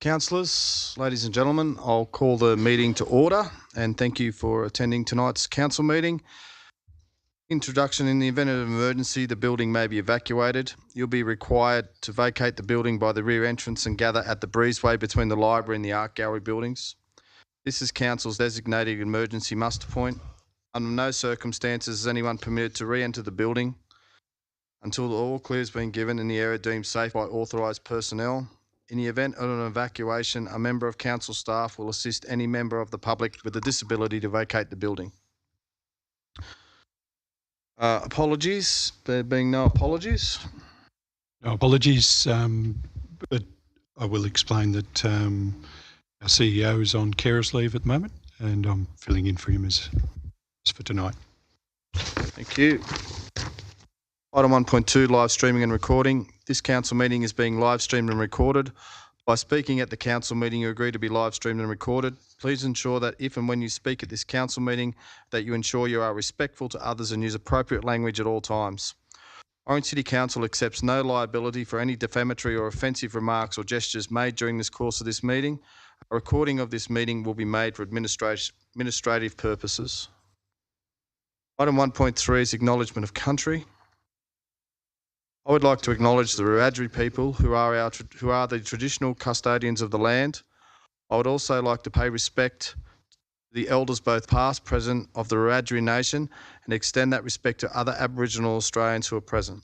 Councillors, ladies and gentlemen, I'll call the meeting to order and thank you for attending tonight's council meeting. Introduction: in the event of an emergency, the building may be evacuated. You'll be required to vacate the building by the rear entrance and gather at the breezeway between the library and the art gallery buildings. This is council's designated emergency muster point. Under no circumstances is anyone permitted to re-enter the building until all clear has been given in the area deemed safe by authorised personnel. In the event of an evacuation, a member of council staff will assist any member of the public with a disability to vacate the building. Apologies, there being no apologies. No apologies, but I will explain that our CEO is on carers leave at the moment and I'm filling in for him as for tonight. Thank you. Item 1.2, live streaming and recording. This council meeting is being live streamed and recorded. By speaking at the council meeting, you agree to be live streamed and recorded. Please ensure that if and when you speak at this council meeting, that you ensure you are respectful to others and use appropriate language at all times. Orange City Council accepts no liability for any defamatory or offensive remarks or gestures made during this course of this meeting. A recording of this meeting will be made for administrative purposes. Item 1.3 is acknowledgement of country. I would like to acknowledge the Wiradjuri people who are the traditional custodians of the land. I would also like to pay respect to the elders both past, present of the Wiradjuri nation and extend that respect to other Aboriginal Australians who are present.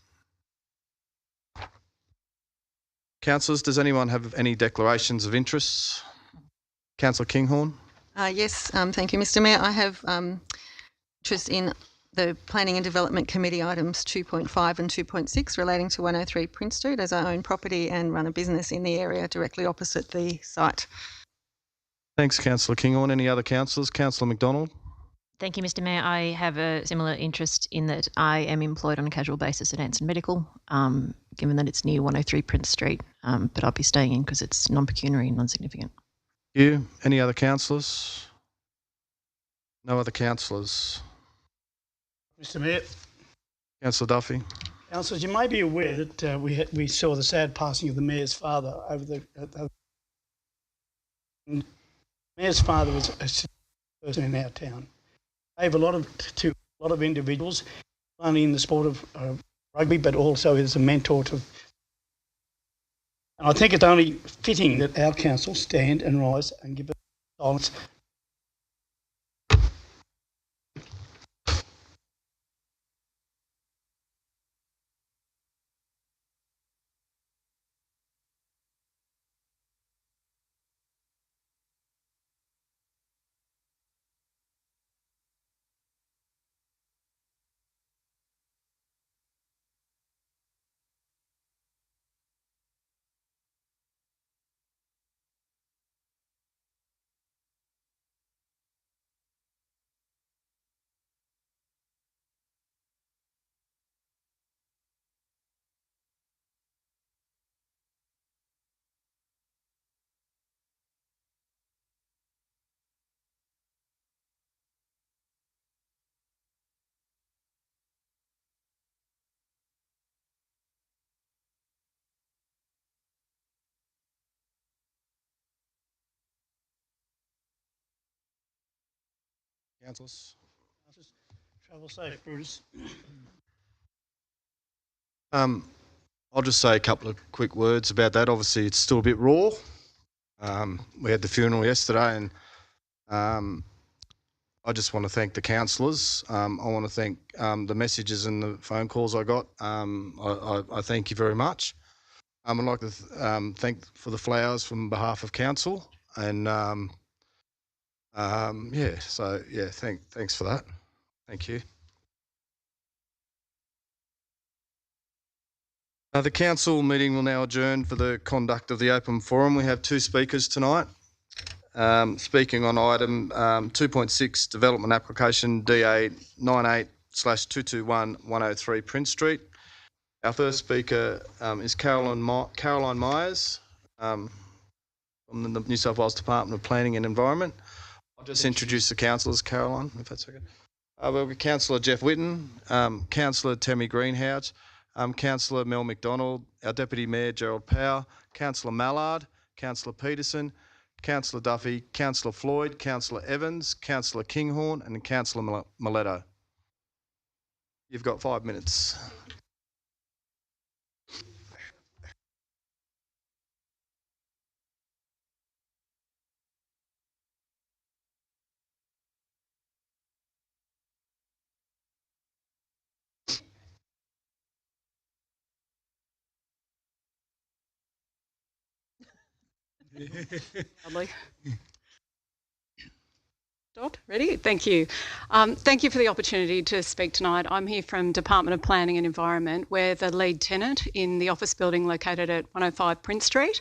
Councillors, does anyone have any declarations of interests? Councillor Kinghorn. Yes, thank you, Mr Mayor. I have interest in the Planning and Development Committee items 2.5 and 2.6 relating to 103 Prince Street, as I own property and run a business in the area directly opposite the site. Thanks, Councillor Kinghorn. Any other councillors? Councillor McDonald. Thank you, Mr Mayor. I have a similar interest in that I am employed on a casual basis at Anson Medical, given that it's near 103 Prince Street, but I'll be staying in because it's non-pecuniary and non-significant. Thank you. Any other councillors? No other councillors. Mr Mayor. Councillor Duffy. Councillors, you may be aware that we saw the sad passing of the Mayor's father over the... the Mayor's father was a person in our town. Gave a lot of individuals, not only in the sport of rugby, but also as a mentor to... And I think it's only fitting that our council stand and rise and give us silence. Councillors. Travel safe, Brutus. I'll just say a couple of quick words about that. Obviously, it's still a bit raw. We had the funeral yesterday and I just want to thank the councillors. I want to thank the messages and the phone calls I got. I thank you very much. I'd like to thank for the flowers from behalf of council and thanks for that. Thank you. The council meeting will now adjourn for the conduct of the open forum. We have two speakers tonight. Speaking on item 2.6, development application DA 98/221 103 Prince Street. Our first speaker is Caroline Myers from the New South Wales Department of Planning and Environment. I'll just introduce the councillors, Caroline, if that's okay. We'll be Councillor Jeff Whitten, Councillor Tammy Greenhout, Councillor Mel McDonald, our Deputy Mayor Gerald Power, Councillor Mallard, Councillor Peterson, Councillor Duffy, Councillor Floyd, Councillor Evans, Councillor Kinghorn and Councillor Miletto. You've got 5 minutes. Lovely. Start. Ready? Thank you. Thank you for the opportunity to speak tonight. I'm here from Department of Planning and Environment. We're the lead tenant in the office building located at 105 Prince Street.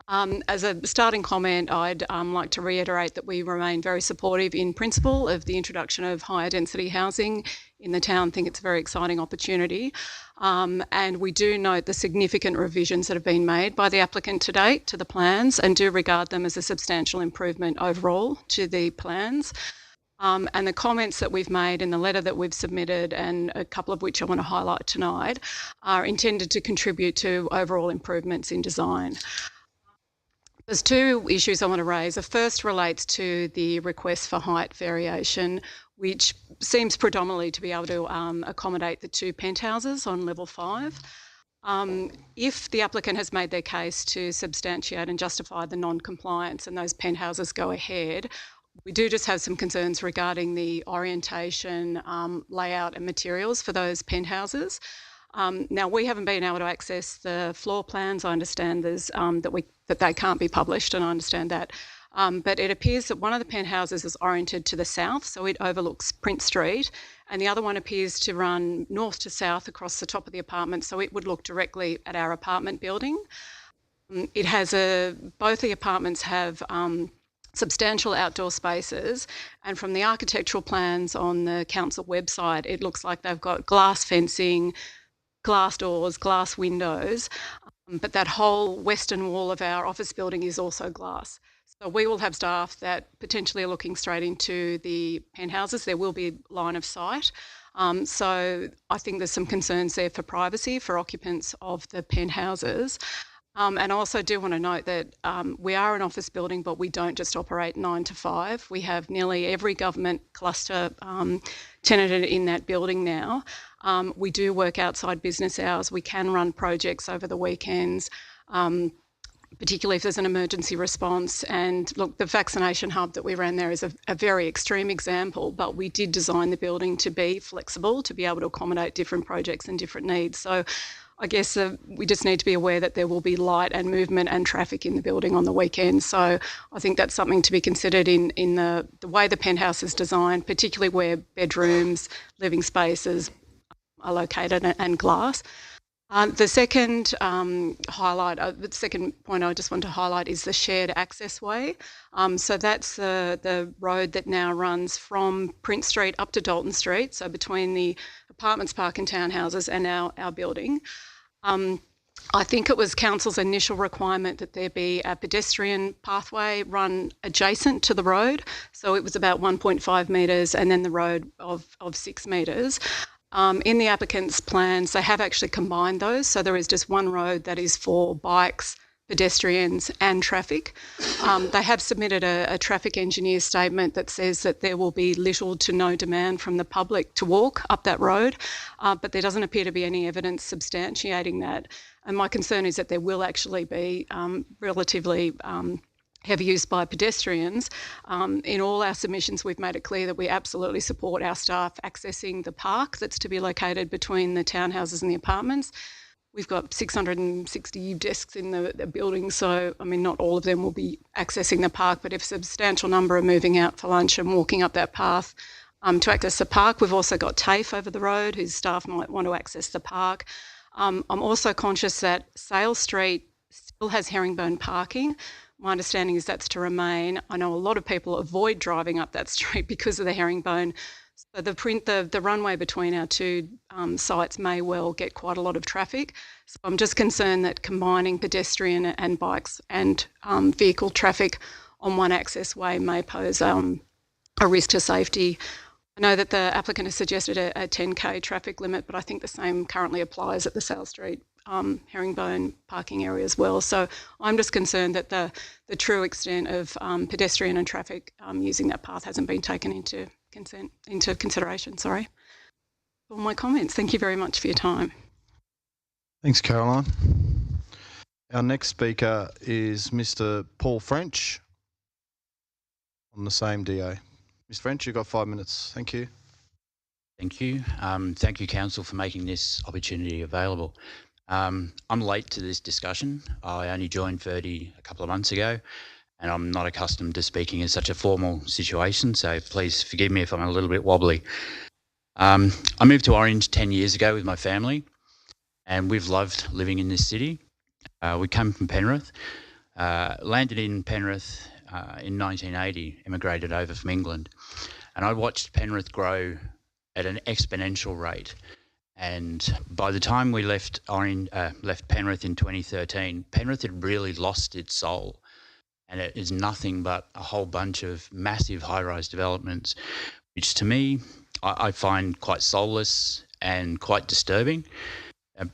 As a starting comment, I'd like to reiterate that we remain very supportive in principle of the introduction of higher density housing in the town. I think it's a very exciting opportunity. And we do note the significant revisions that have been made by the applicant to date to the plans and do regard them as a substantial improvement overall to the plans. And the comments that we've made in the letter that we've submitted, and a couple of which I want to highlight tonight, are intended to contribute to overall improvements in design. There's two issues I want to raise. The first relates to the request for height variation, which seems predominantly to be able to accommodate the 2 penthouses on level 5. If the applicant has made their case to substantiate and justify the non-compliance and those penthouses go ahead, we do just have some concerns regarding the orientation, layout and materials for those penthouses. Now, we haven't been able to access the floor plans. I understand there's that they can't be published, and I understand that. But it appears that one of the penthouses is oriented to the south, so it overlooks Prince Street, and the other one appears to run north to south across the top of the apartment, so it would look directly at our apartment building. It has both the apartments have substantial outdoor spaces, and from the architectural plans on the council website, it looks like they've got glass fencing, glass doors, glass windows, but that whole western wall of our office building is also glass. So we will have staff that potentially are looking straight into the penthouses. There will be line of sight. So I think there's some concerns there for privacy for occupants of the penthouses. And I also do want to note that we are an office building, but we don't just operate 9 to 5. We have nearly every government cluster tenanted in that building now. We do work outside business hours. We can run projects over the weekends, particularly if there's an emergency response. And look, the vaccination hub that we ran there is a very extreme example, but we did design the building to be flexible, to be able to accommodate different projects and different needs. So I guess we just need to be aware that there will be light and movement and traffic in the building on the weekend. So I think that's something to be considered in the way the penthouse is designed, particularly where bedrooms, living spaces are located and glass. The second the second point I just want to highlight is the shared access way. So that's the road that now runs from Prince Street up to Dalton Street, so between the apartments, park and townhouses and our building. I think it was council's initial requirement that there be a pedestrian pathway run adjacent to the road. So it was about 1.5 metres and then the road of 6 metres. In the applicant's plans, they have actually combined those. So there is just one road that is for bikes, pedestrians and traffic. They have submitted a traffic engineer statement that says that there will be little to no demand from the public to walk up that road, but there doesn't appear to be any evidence substantiating that. And my concern is that there will actually be relatively heavy use by pedestrians. In all our submissions, we've made it clear that we absolutely support our staff accessing the park that's to be located between the townhouses and the apartments. We've got 660 desks in the building, so, I mean, not all of them will be accessing the park, but if a substantial number are moving out for lunch and walking up that path to access the park. We've also got TAFE over the road, whose staff might want to access the park. I'm also conscious that Sale Street still has herringbone parking. My understanding is that's to remain. I know a lot of people avoid driving up that street because of the herringbone. So the runway between our two sites may well get quite a lot of traffic. So I'm just concerned that combining pedestrian and bikes and vehicle traffic on one access way may pose a risk to safety. I know that the applicant has suggested a 10k traffic limit, but I think the same currently applies at the Sale Street herringbone parking area as well. So I'm just concerned that the true extent of pedestrian and traffic using that path hasn't been taken into consideration. Sorry. All my comments. Thank you very much for your time. Thanks, Caroline. Our next speaker is Mr. Paul French on the same DA. Mr. French, you've got 5 minutes. Thank you. Thank you. Thank you, Council, for making this opportunity available. I'm late to this discussion. I only joined Verdi a couple of months ago, and I'm not accustomed to speaking in such a formal situation, so please forgive me if I'm a little bit wobbly. I moved to Orange 10 years ago with my family, and we've loved living in this city. We come from Penrith, landed in Penrith in 1980, immigrated over from England, and I watched Penrith grow at an exponential rate. And by the time we left Penrith in 2013, Penrith had really lost its soul, and it is nothing but a whole bunch of massive high-rise developments, which to me I find quite soulless and quite disturbing.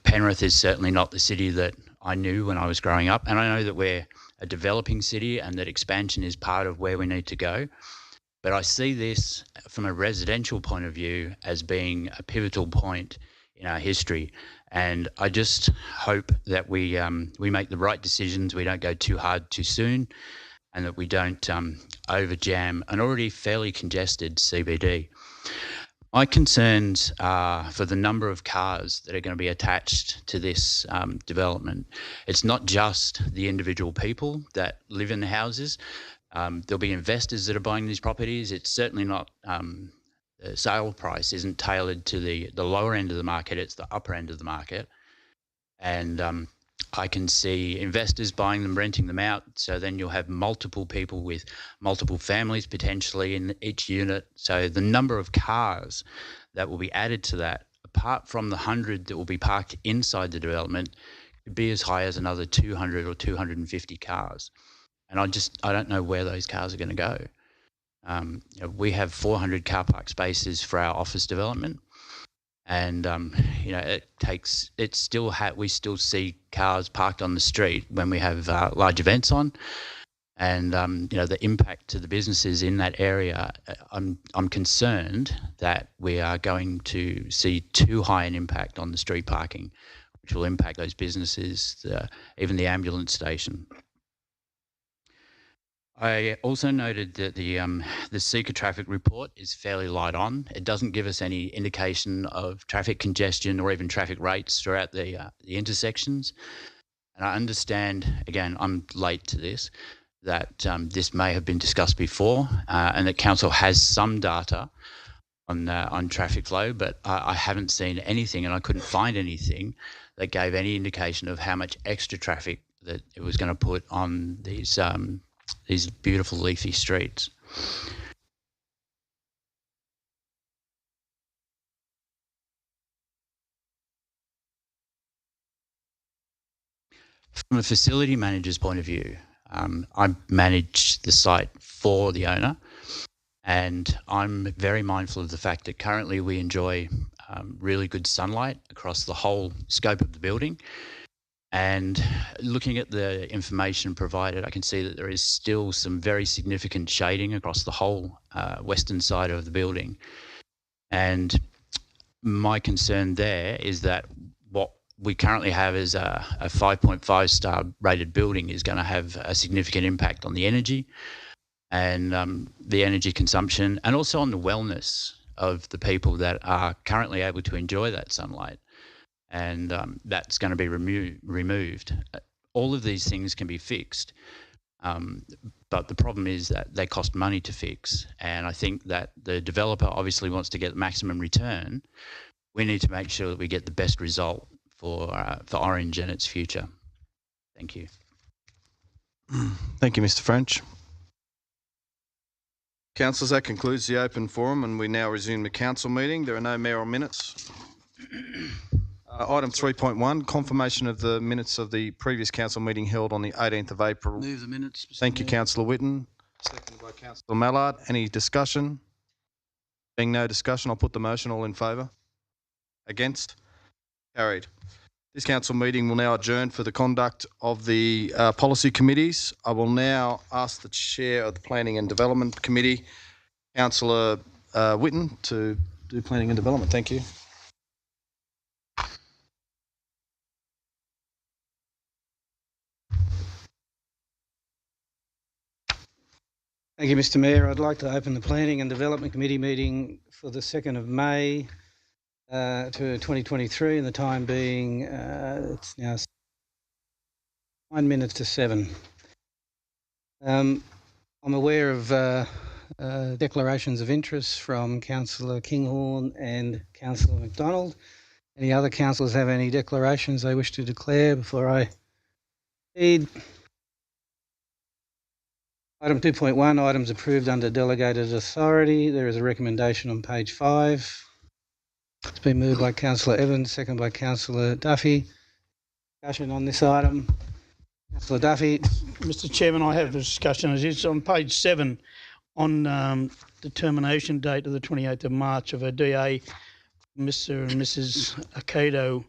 Penrith is certainly not the city that I knew when I was growing up, and I know that we're a developing city and that expansion is part of where we need to go. But I see this from a residential point of view as being a pivotal point in our history. And I just hope that we make the right decisions, we don't go too hard too soon, and that we don't over-jam an already fairly congested CBD. My concerns are for the number of cars that are going to be attached to this development. It's not just the individual people that live in the houses. There'll be investors that are buying these properties. It's certainly not, the sale price isn't tailored to the lower end of the market, it's the upper end of the market. And I can see investors buying them, renting them out, so then you'll have multiple people with multiple families potentially in each unit. So the number of cars that will be added to that, apart from the 100 that will be parked inside the development, could be as high as another 200 or 250 cars. And I don't know where those cars are going to go. We have 400 car park spaces for our office development. And, we still see cars parked on the street when we have large events on. And, the impact to the businesses in that area, I'm concerned that we are going to see too high an impact on the street parking, which will impact those businesses, even the ambulance station. I also noted that the Seeker traffic report is fairly light on. It doesn't give us any indication of traffic congestion or even traffic rates throughout the intersections. And I understand, again, I'm late to this, that this may have been discussed before, and that council has some data on traffic flow, but I haven't seen anything, and I couldn't find anything that gave any indication of how much extra traffic that it was going to put on these beautiful leafy streets. From a facility manager's point of view, I manage the site for the owner, and I'm very mindful of the fact that currently we enjoy really good sunlight across the whole scope of the building. And looking at the information provided, I can see that there is still some very significant shading across the whole western side of the building. And my concern there is that what we currently have as a 5.5 star rated building is going to have a significant impact on the energy and the energy consumption, and also on the wellness of the people that are currently able to enjoy that sunlight. And that's going to be removed. All of these things can be fixed, but the problem is that they cost money to fix. And I think that the developer obviously wants to get maximum return. We need to make sure that we get the best result for Orange and its future. Thank you. Thank you, Mr. French. Councillors, that concludes the open forum, and we now resume the council meeting. There are no mayoral minutes. Item 3.1, confirmation of the minutes of the previous council meeting held on the 18th of April. Move the minutes, Mr. Thank you, Councillor Whitten. Seconded by Councillor Mallard. Any discussion? Being no discussion, I'll put the motion. All in favour? Against? Carried. This council meeting will now adjourn for the conduct of the policy committees. I will now ask the chair of the Planning and Development Committee, Councillor Whitten, to do planning and development. Thank you. Thank you, Mr Mayor. I'd like to open the Planning and Development Committee meeting for the 2nd of May to 2023, and the time being, it's now 9 minutes to 7. I'm aware of declarations of interest from Councillor Kinghorn and Councillor McDonald. Any other councillors have any declarations they wish to declare before I read? Item 2.1, items approved under delegated authority. There is a recommendation on page 5. It's been moved by Councillor Evans, second by Councillor Duffy. Discussion on this item. Councillor Duffy. Mr Chairman, I have a discussion. It's on page 7 on determination date of the 28th of March of a DA, Mr and Mrs Acado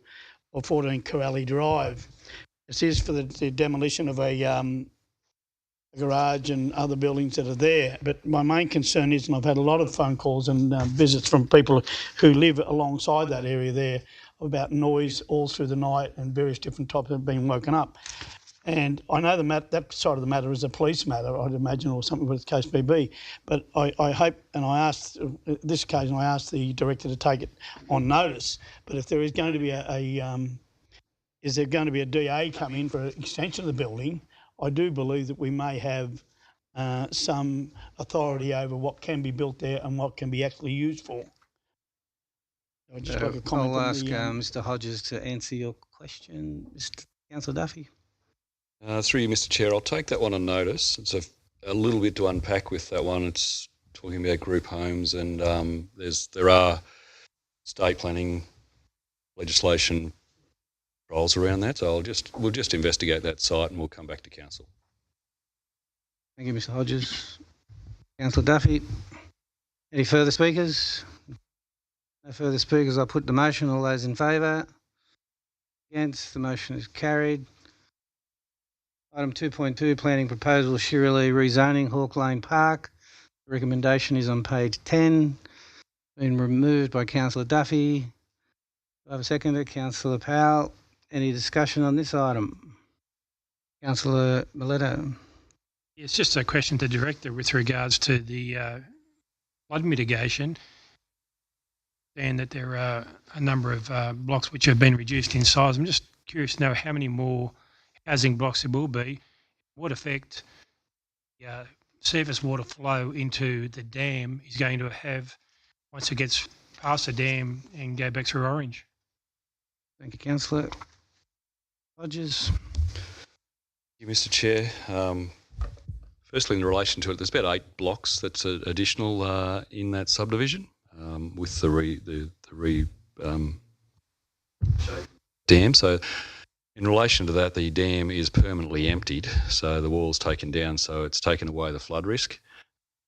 of 14 Corrali Drive. This is for the demolition of a garage and other buildings that are there. But my main concern is, and I've had a lot of phone calls and visits from people who live alongside that area there about noise all through the night and various different types of being woken up. And I know that side of the matter is a police matter, I'd imagine, or something, with the case may be. But I hope, and I asked, this occasion I asked the director to take it on notice. But if there is going to be is there going to be a DA come in for an extension of the building, I do believe that we may have some authority over what can be built there and what can be actually used for. I'd just like a comment. I'll ask Mr Hodges to answer your question. Mr Councillor Duffy. Through you, Mr Chair, I'll take that one on notice. It's a little bit to unpack with that one. It's talking about group homes, and there are state planning legislation roles around that, so we'll just investigate that site and we'll come back to council. Thank you, Mr Hodges. Councillor Duffy. Any further speakers? No further speakers. I'll put the motion. All those in favour? Against? The motion is carried. Item 2.2, planning proposal, Shirley rezoning Hawke Lane Park. The recommendation is on page 10. Been removed by Councillor Duffy. Do I have a seconder? Councillor Powell. Any discussion on this item? Councillor Miletto. It's just a question to the Director with regards to the flood mitigation, and that there are a number of blocks which have been reduced in size. I'm just curious to know how many more housing blocks there will be, what effect the surface water flow into the dam is going to have once it gets past the dam and go back through Orange. Thank you, Councillor. Hodges. Thank you, Mr Chair. Firstly, in relation to it, there's about 8 blocks that's additional in that subdivision with the dam. So in relation to that, the dam is permanently emptied, so the wall's taken down, so it's taken away the flood risk.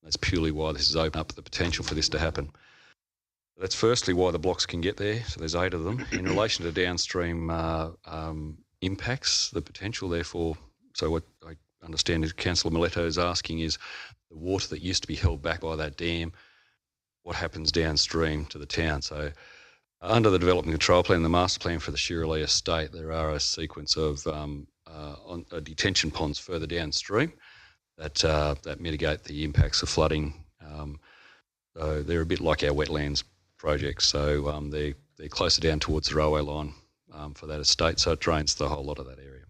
That's purely why this has opened up the potential for this to happen. That's firstly why the blocks can get there, so there's 8 of them. In relation to downstream impacts, the potential therefore, so what I understand is Councillor Miletto is asking is the water that used to be held back by that dam, what happens downstream to the town. So under the Development Control Plan, the Master Plan for the Shirley Estate, there are a sequence of detention ponds further downstream that mitigate the impacts of flooding. So they're a bit like our wetlands projects. So they're closer down towards the railway line for that estate, so it drains the whole lot of that area.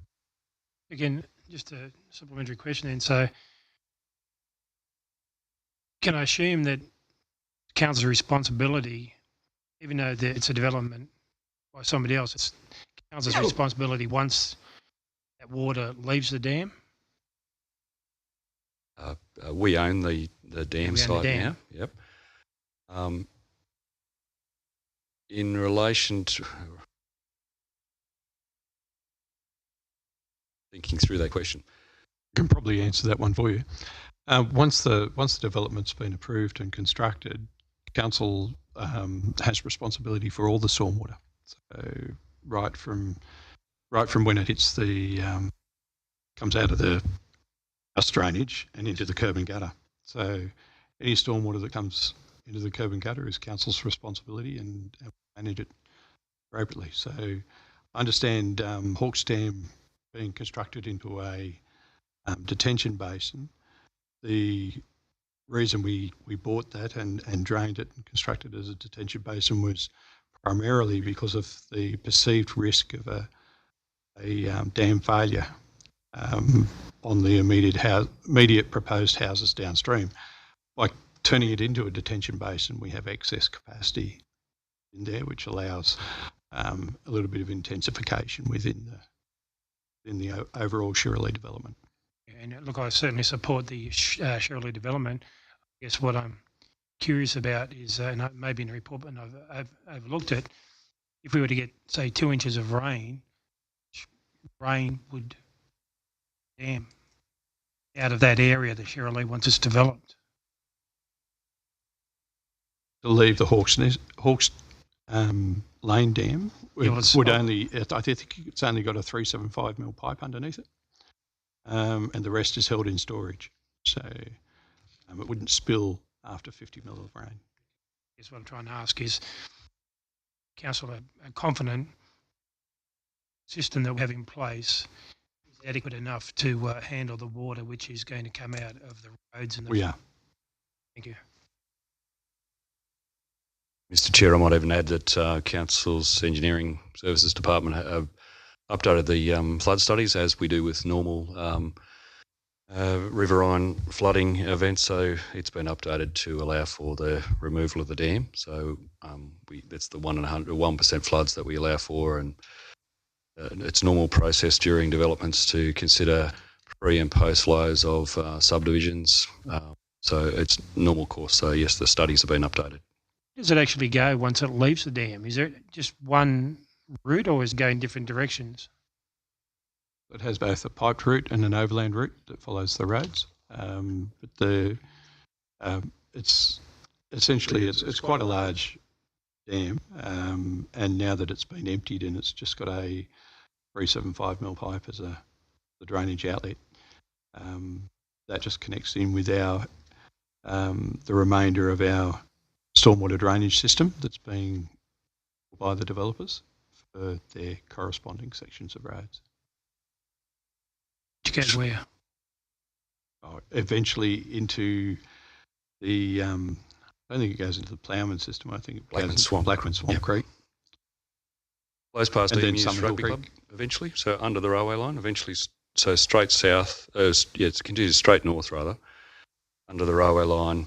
Again, just a supplementary question then. So can I assume that council's responsibility, even though it's a development by somebody else, it's council's responsibility once that water leaves the dam? We own the dam site now. Yep. In relation to thinking through that question, I can probably answer that one for you. Once the development's been approved and constructed, council has responsibility for all the stormwater. So right from when it hits the comes out of the house drainage and into the curb and gutter. So any stormwater that comes into the curb and gutter is council's responsibility, and manage it appropriately. So I understand Hawke's Dam being constructed into a detention basin. The reason we bought that and drained it and constructed it as a detention basin was primarily because of the perceived risk of a dam failure on the immediate proposed houses downstream. By turning it into a detention basin, we have excess capacity in there, which allows a little bit of intensification within the overall Shirley development. And look, I certainly support the Shirley development. I guess what I'm curious about is, and maybe in the report, but I've overlooked it, if we were to get, say, 2 inches of rain would dam out of that area that Shirley once it's developed. To leave the Hawke's Lane Dam would only, I think it's only got a 375mm pipe underneath it, and the rest is held in storage. So it wouldn't spill after 50mm of rain. I guess what I'm trying to ask is, Council, a confident system that we have in place is adequate enough to handle the water which is going to come out of the roads and the... We are. Thank you. Mr Chair, I might even add that Council's Engineering Services Department have updated the flood studies as we do with normal riverine flooding events. So it's been updated to allow for the removal of the dam. So that's the 1% floods that we allow for, and it's normal process during developments to consider pre and post lows of subdivisions. So it's normal course. So yes, the studies have been updated. Does it actually go once it leaves the dam? Is there just one route, or is it going different directions? It has both a piped route and an overland route that follows the roads. But it's essentially it's quite a large dam, and now that it's been emptied and it's just got a 375mm pipe as the drainage outlet, that just connects in with our the remainder of our stormwater drainage system that's being by the developers for their corresponding sections of roads. Which goes where? Eventually into the, I don't think it goes into the Ploughman system. I think it Blackman goes Swamp. Blackman Swamp Creek. Flows past And then Emu's Summerhill Rugby Creek. Club eventually, so under the railway line eventually, so straight south, it continues straight north rather, under the railway line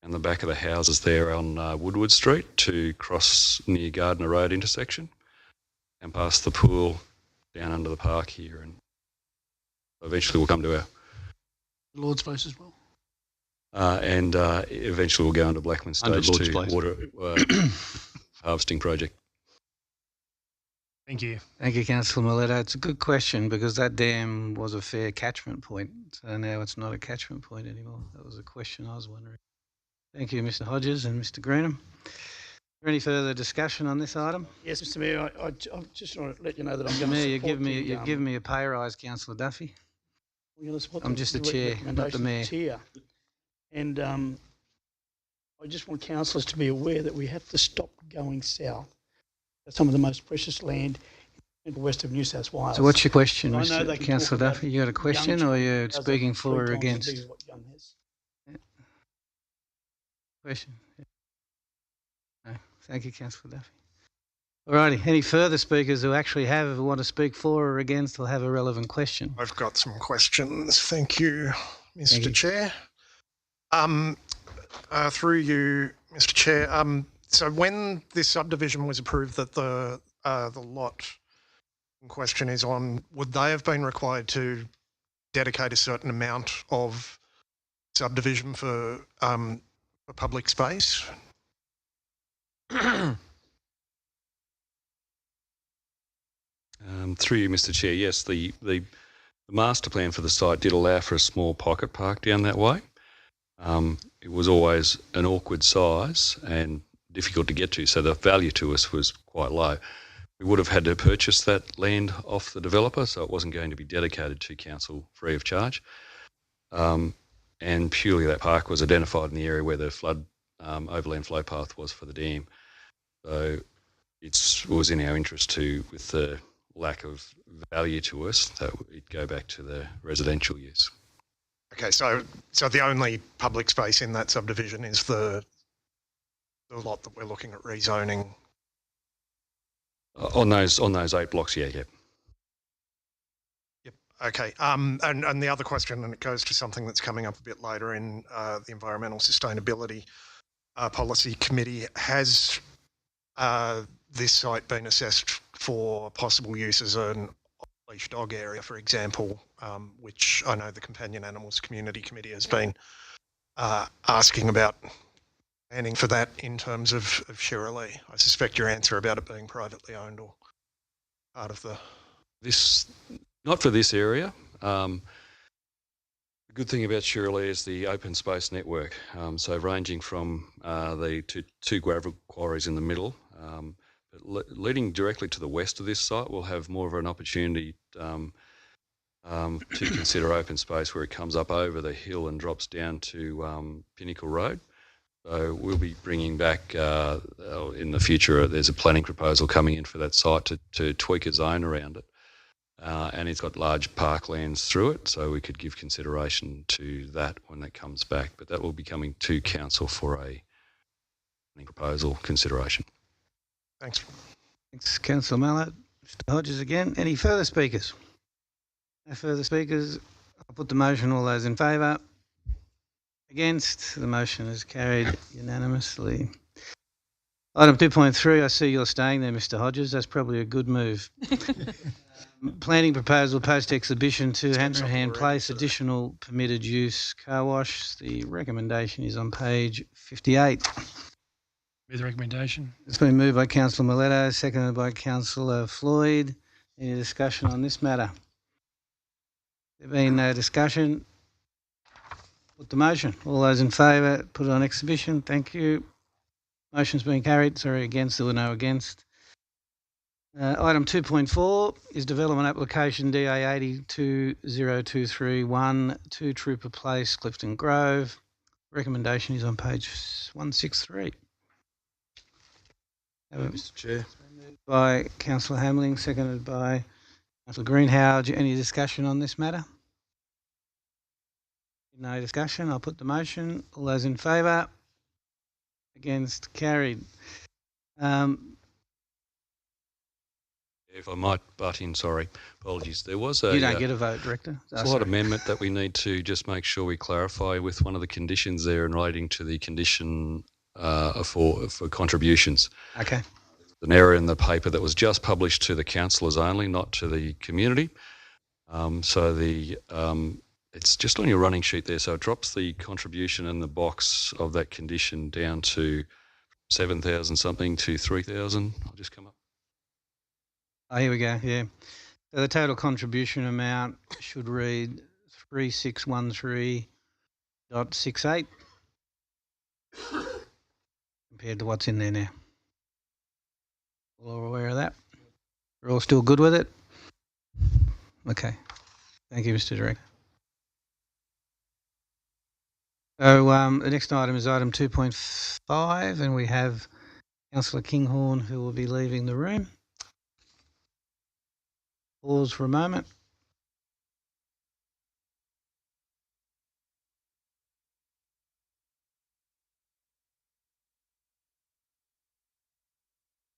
and the back of the houses there on Woodward Street to cross near Gardner Road intersection and past the pool down under the park here, and eventually we'll come to our Lord's Place as well. and eventually we'll go into Blackman Under Stage Lord's 2 Place. water harvesting project. Thank you. Thank you, Councillor Mileto. It's a good question because that dam was a fair catchment point, so now it's not a catchment point anymore. That was a question I was wondering. Thank you, Mr Hodges and Mr Greenham. Is there any further discussion on this item? Yes, Mr Mayor, I just want to let you know that I'm Mr going to Mayor, support you've given me a pay rise, Councillor Duffy. I'm just the chair, not the mayor. Chair. And I just want councillors to be aware that we have to stop going south. That's some of the most precious land in the west of New South Wales. So what's your question, I know they Mr can Councillor talk about Duffy? You got a question young or you're does it speaking for or 3 times as against? big as what young has. Question? No. Thank you, Councillor Duffy. All righty. Any further speakers who want to speak for or against or have a relevant question? I've got some questions. Thank you, Mr. Thank you. Chair. Through you, Mr. Chair. So when this subdivision was approved that the lot in question is on, would they have been required to dedicate a certain amount of subdivision for public space? Through you, Mr Chair, yes, the master plan for the site did allow for a small pocket park down that way. It was always an awkward size and difficult to get to, so the value to us was quite low. we would have had to purchase that land off the developer, so it wasn't going to be dedicated to council free of charge. And purely that park was identified in the area where the flood overland flow path was for the dam. So it was in our interest to, with the lack of value to us, that it go back to the residential use. Okay, so the only public space in that subdivision is the lot that we're looking at rezoning. On those 8 blocks, yeah. Yep. Okay. And the other question, and it goes to something that's coming up a bit later in the Environmental Sustainability Policy Committee, has this site been assessed for possible use as an off-leash dog area, for example, which I know the Companion Animals Community Committee has been asking about planning for that in terms of Shirley. I suspect your answer about it being privately owned or part of the... Not for this area. The good thing about Shirley is the open space network. So ranging from the two gravel quarries in the middle, but leading directly to the west of this site, we'll have more of an opportunity to consider open space where it comes up over the hill and drops down to Pinnacle Road. So we'll be bringing back in the future, there's a planning proposal coming in for that site to tweak a zone around it. And it's got large parklands through it, so we could give consideration to that when that comes back. But that will be coming to council for a proposal consideration. Thanks. Thanks, Councillor Mallett. Mr Hodges again. Any further speakers? No further speakers. I'll put the motion. All those in favour? Against? The motion is carried unanimously. Item 2.3, I see you're staying there, Mr Hodges. That's probably a good move. Planning proposal post-exhibition to Hanrahan Place, additional permitted use car wash. The recommendation is on page 58. Move the recommendation. It's been moved by Councillor Miletto, seconded by Councillor Floyd. Any discussion on this matter? There being no discussion, put the motion. All those in favour, put it on exhibition. Thank you. Motion's been carried. Sorry, against. There were no against. Item 2.4 is development application DA 820231 2 Trooper Place, Clifton Grove. Recommendation is on page 163. Mr Chair. By Councillor Hamling, seconded by Councillor Greenhalgh. Any discussion on this matter? No discussion. I'll put the motion. All those in favour? Against? Carried. If I might butt in, sorry, apologies. There was a... You don't get a vote, Director. There's a slight amendment that we need to just make sure we clarify with one of the conditions there in relating to the condition for contributions. Okay. An error in the paper that was just published to the councillors only, not to the community. So it's just on your running sheet there. So it drops the contribution in the box of that condition down to 7,000 something to 3,000. I'll just come up. Oh, here we go, yeah. So the total contribution amount should read 3613.68 compared to what's in there now. We're all aware of that? We're all still good with it? Okay. Thank you, Mr Director. So the next item is item 2.5, and we have Councillor Kinghorn, who will be leaving the room. Pause for a moment.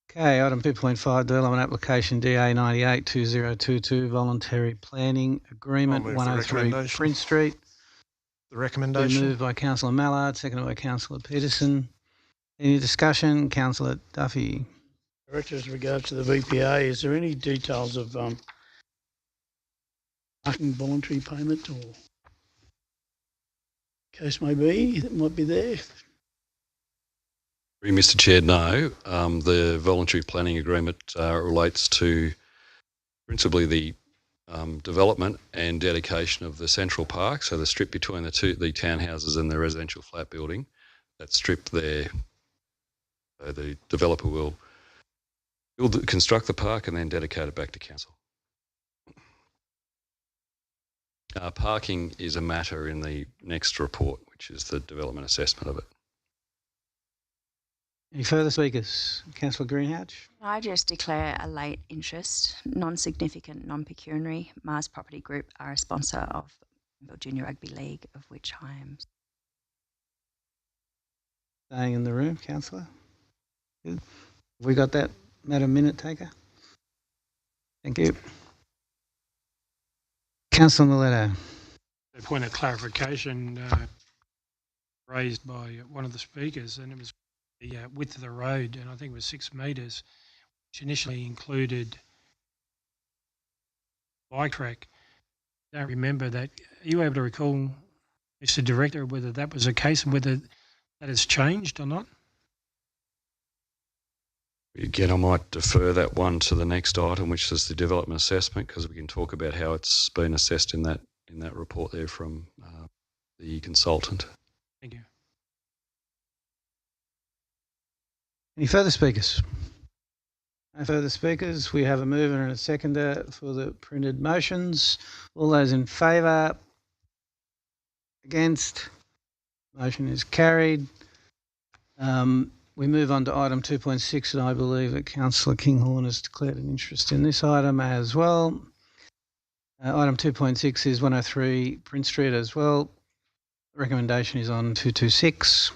Okay, item 2.5, development application DA 982022, voluntary planning agreement, 103 Prince Street. The recommendation. Moved by Councillor Mallard, seconded by Councillor Peterson. Any discussion? Councillor Duffy. Director, as regards to the VPA, is there any details of parking voluntary payment or case may be that might be there? Mr Chair, no. The voluntary planning agreement relates to principally the development and dedication of the Central Park, so the strip between the townhouses and the residential flat building. That strip there, the developer will construct the park and then dedicate it back to council. Parking is a matter in the next report, which is the development assessment of it. Any further speakers? Councillor Greenhalgh. I just declare a late interest, non-significant, non-pecuniary. Mars Property Group are a sponsor of the Junior Rugby League, of which I am. Staying in the room, councillor. Good. Have we got that, Madam Minute Taker? Thank you. Councillor Miletto. A point of clarification raised by one of the speakers, and it was the width of the road, and I think it was 6 metres, which initially included bike track. I don't remember that. Are you able to recall, Mr. Director, whether that was the case and whether that has changed or not? Again, I might defer that one to the next item, which is the development assessment, because we can talk about how it's been assessed in that report there from the consultant. Thank you. Any further speakers? No further speakers. We have a mover and a seconder for the printed motions. All those in favour? Against? Motion is carried. We move on to item 2.6, and I believe that Councillor Kinghorn has declared an interest in this item as well. Item 2.6 is 103 Prince Street as well. The recommendation is on 226.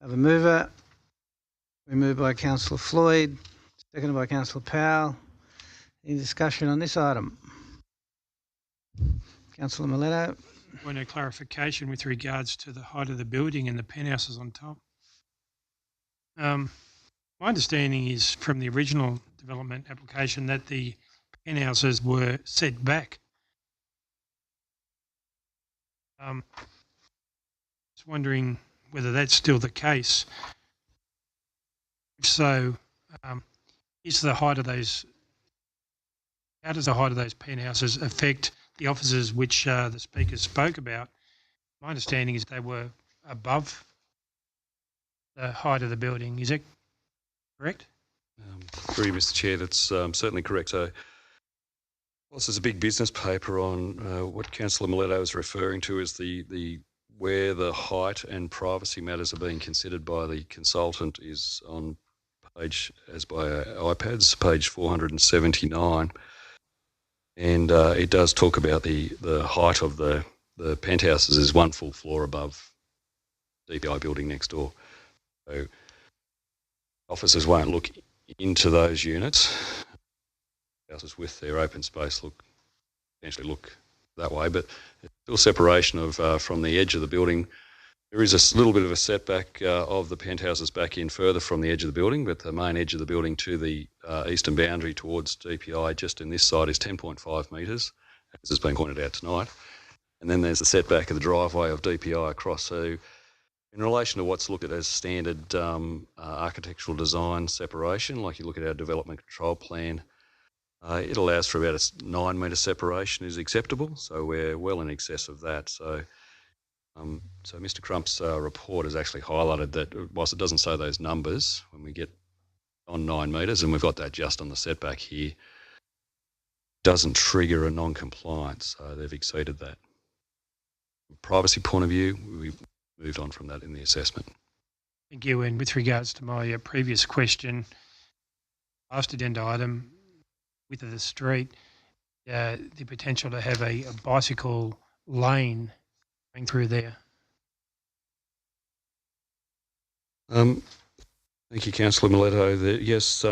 Have a mover. We move by Councillor Floyd, seconded by Councillor Powell. Any discussion on this item? Councillor Miletto. Point of clarification with regards to the height of the building and the penthouses on top. My understanding is from the original development application that the penthouses were set back. Just wondering whether that's still the case. If so, is the height of those? How does the height of those penthouses affect the offices which the speakers spoke about? My understanding is they were above the height of the building. Is that correct? Agree, Mr. Chair. That's certainly correct. So, whilst there's a big business paper on what Councillor Miletto is referring to as the where the height and privacy matters are being considered by the consultant is on page, as by our iPads, page 479. And it does talk about the height of the penthouses is 1 full floor above DPI building next door. So officers won't look into those units. Houses with their open space potentially look that way, but it's still separation of from the edge of the building. There is a little bit of a setback of the penthouses back in further from the edge of the building, but the main edge of the building to the eastern boundary towards DPI just in this side is 10.5 metres, as has been pointed out tonight. And then there's the setback of the driveway of DPI across. So in relation to what's looked at as standard architectural design separation, like you look at our development control plan, it allows for about a 9 metre separation is acceptable. So we're well in excess of that. So so Mr. Crump's report has actually highlighted that whilst it doesn't say those numbers, when we get on 9 metres, and we've got that just on the setback here, doesn't trigger a non-compliance. So they've exceeded that. From a privacy point of view, we moved on from that in the assessment. Thank you. And with regards to my previous question, last agenda item, width of the street, the potential to have a bicycle lane going through there. Thank you, Councillor Miletto. Yes,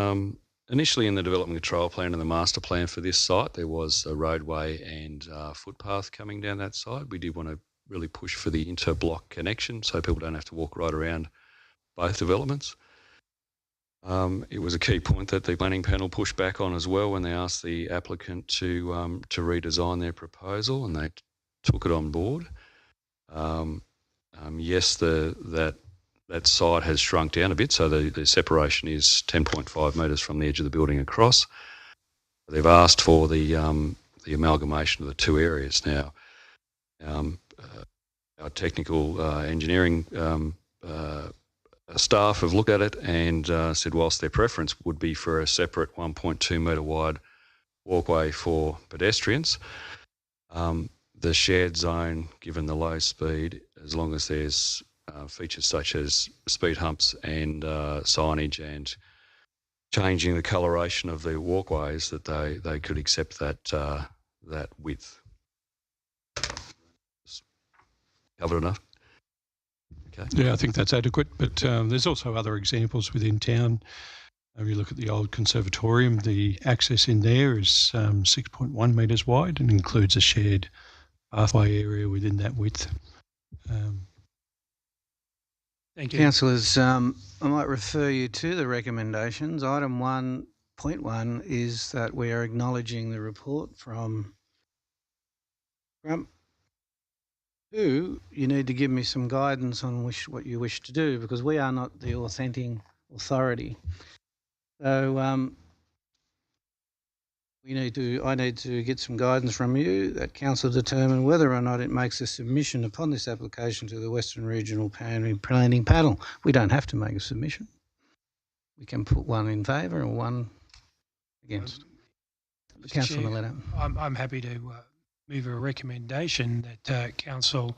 initially in the development control plan and the master plan for this site, there was a roadway and footpath coming down that side. We did want to really push for the inter-block connection so people don't have to walk right around both developments. It was a key point that the planning panel pushed back on as well when they asked the applicant to redesign their proposal, and they took it on board. Yes, that site has shrunk down a bit, so the separation is 10.5 metres from the edge of the building across. They've asked for the amalgamation of the two areas. Now, our technical engineering staff have looked at it and said whilst their preference would be for a separate 1.2 metre wide walkway for pedestrians, the shared zone, given the low speed, as long as there's features such as speed humps and signage and changing the coloration of the walkways, that they could accept that width. Covered enough? Okay. Yeah, I think that's adequate, but there's also other examples within town. If you look at the old conservatorium, the access in there is 6.1 metres wide and includes a shared pathway area within that width. Thank you. Councillors, I might refer you to the recommendations. Item 1.1 is that we are acknowledging the report from Grump. 2, you need to give me some guidance on what you wish to do, because we are not the authentic authority. So I need to get some guidance from you that council determine whether or not it makes a submission upon this application to the Western Regional Planning Panel. We don't have to make a submission. We can put one in favour and one against. Councillor Milletto. I'm happy to move a recommendation that council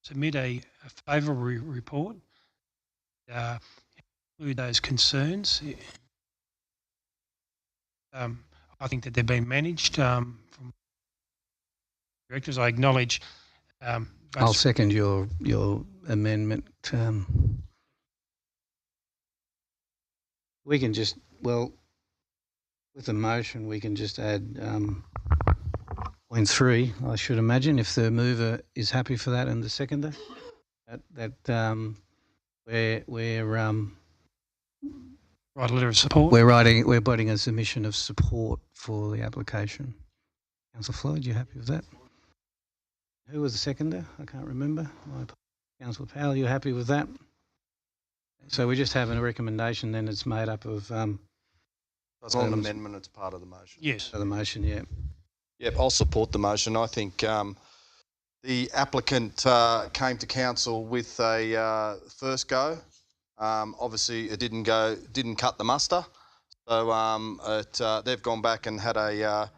submit a favourable report, include those concerns. I think that they've been managed from directors. I acknowledge. I'll second your amendment. We can just, well, with the motion, we can just add point 3, I should imagine, if the mover is happy for that and the seconder. Write a letter of support. We're putting a submission of support for the application. Councillor Floyd, you happy with that? Who was the seconder? I can't remember. Councillor Powell, you happy with that? So we're just having a recommendation, then it's made up of... It's not an amendment, it's part of the motion. Yes. The motion, yeah. Yep, I'll support the motion. I think the applicant came to council with a first go. Obviously, it didn't cut the muster. So they've gone back and had another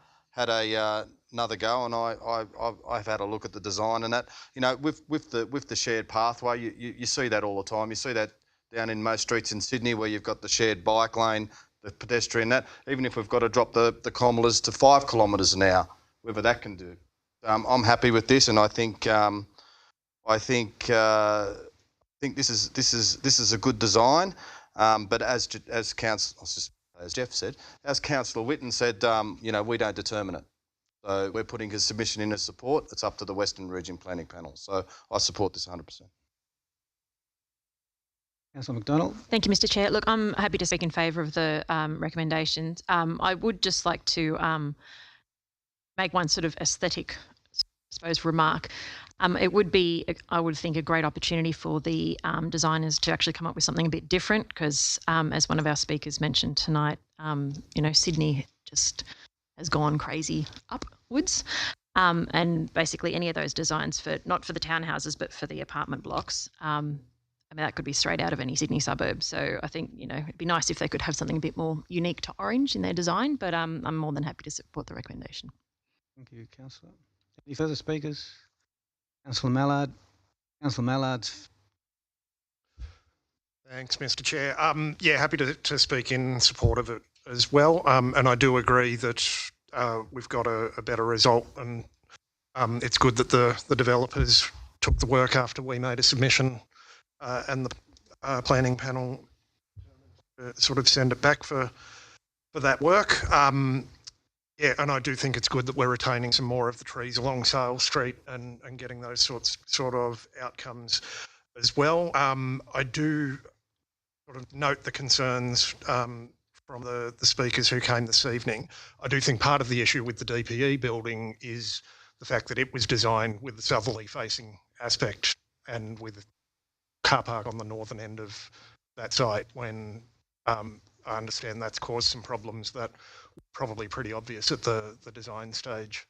go, and I've had a look at the design and that. You know, with the shared pathway, you see that all the time. You see that down in most streets in Sydney where you've got the shared bike lane, the pedestrian, that. Even if we've got to drop the kilometres to 5 kilometres an hour, whatever that can do. I'm happy with this, and I think this is a good design. But as Jeff said, as Councillor Whitten said, you know, we don't determine it. So we're putting his submission in as support. It's up to the Western Region Planning Panel. So I support this 100%. Councillor McDonald. Thank you, Mr. Chair. Look, I'm happy to speak in favour of the recommendations. I would just like to make one sort of aesthetic, I suppose, remark. It would be, I would think, a great opportunity for the designers to actually come up with something a bit different, because as one of our speakers mentioned tonight, you know, Sydney just has gone crazy upwards. And basically any of those designs for, not for the townhouses, but for the apartment blocks, I mean, that could be straight out of any Sydney suburb. So I think, you know, it'd be nice if they could have something a bit more unique to Orange in their design, but I'm more than happy to support the recommendation. Thank you, Councillor. Any further speakers? Councillor Mallard. Councillor Mallard's. Thanks, Mr. Chair. Yeah, happy to speak in support of it as well. And I do agree that we've got a better result, and it's good that the developers took the work after we made a submission and the planning panel sort of send it back for that work. Yeah, and I do think it's good that we're retaining some more of the trees along Sale Street and getting those sort of outcomes as well. I do sort of note the concerns from the speakers who came this evening. I do think part of the issue with the DPE building is the fact that it was designed with the southerly facing aspect and with a car park on the northern end of that site, when I understand that's caused some problems that were probably pretty obvious at the design stage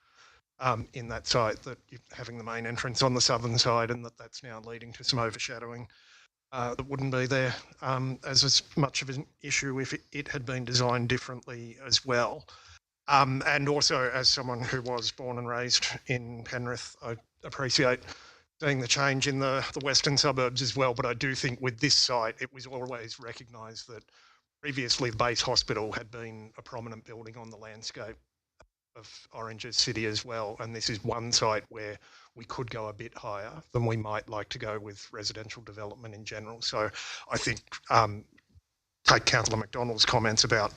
in that site, that you're having the main entrance on the southern side and that's now leading to some overshadowing that wouldn't be there as much of an issue if it had been designed differently as well. And also, as someone who was born and raised in Penrith, I appreciate seeing the change in the western suburbs as well. But I do think with this site, it was always recognised that previously the base hospital had been a prominent building on the landscape of Orange's city as well. And this is one site where we could go a bit higher than we might like to go with residential development in general. So I think take Councillor McDonald's comments about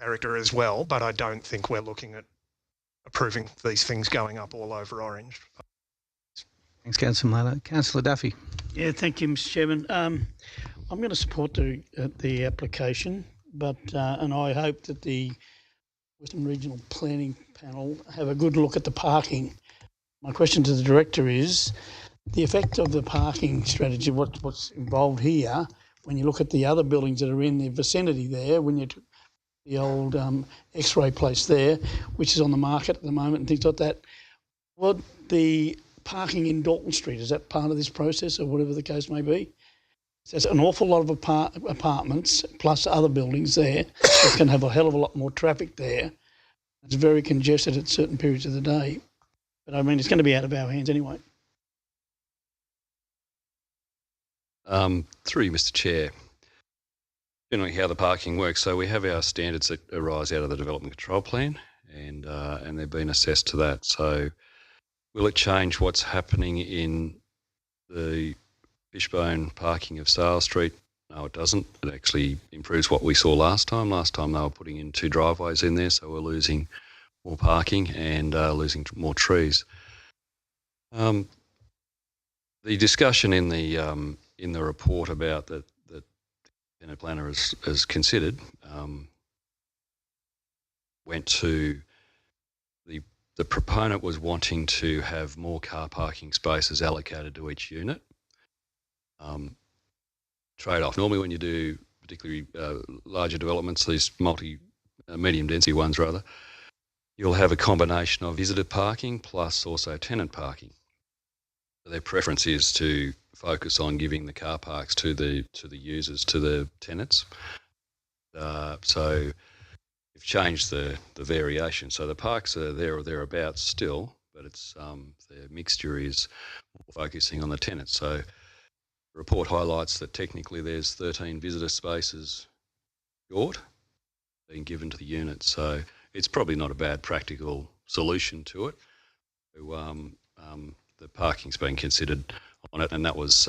character as well, but I don't think we're looking at approving these things going up all over Orange. Thanks, Councillor Milo. Councillor Duffy. Yeah, thank you, Mr. Chairman. I'm going to support the application, but and I hope that the Western Regional Planning Panel have a good look at the parking. My question to the director is the effect of the parking strategy. What's involved here when you look at the other buildings that are in the vicinity there, when you the old X-ray place there, which is on the market at the moment and things like that. What the parking in Dalton Street, is that part of this process or whatever the case may be? So there's an awful lot of apartments plus other buildings there that can have a hell of a lot more traffic there. It's very congested at certain periods of the day. But I mean, it's going to be out of our hands anyway. Through you, Mr. Chair. Generally how the parking works, so we have our standards that arise out of the Development Control Plan and they've been assessed to that. So will it change what's happening in the Fishbone parking of Sale Street? No, it doesn't. It actually improves what we saw last time. Last time they were putting in 2 driveways in there, so we're losing more parking and losing more trees. The discussion in the report about that tenant planner has considered went to the proponent was wanting to have more car parking spaces allocated to each unit. Trade-off. Normally when you do particularly larger developments, these medium density ones rather, you'll have a combination of visitor parking plus also tenant parking. So their preference is to focus on giving the car parks to the users, to the tenants. So we've changed the variation. So the parks are there or thereabouts still, but it's the mixture is more focusing on the tenants. So the report highlights that technically there's 13 visitor spaces short being given to the units. So it's probably not a bad practical solution to it. So, the parking's been considered on it, and that was,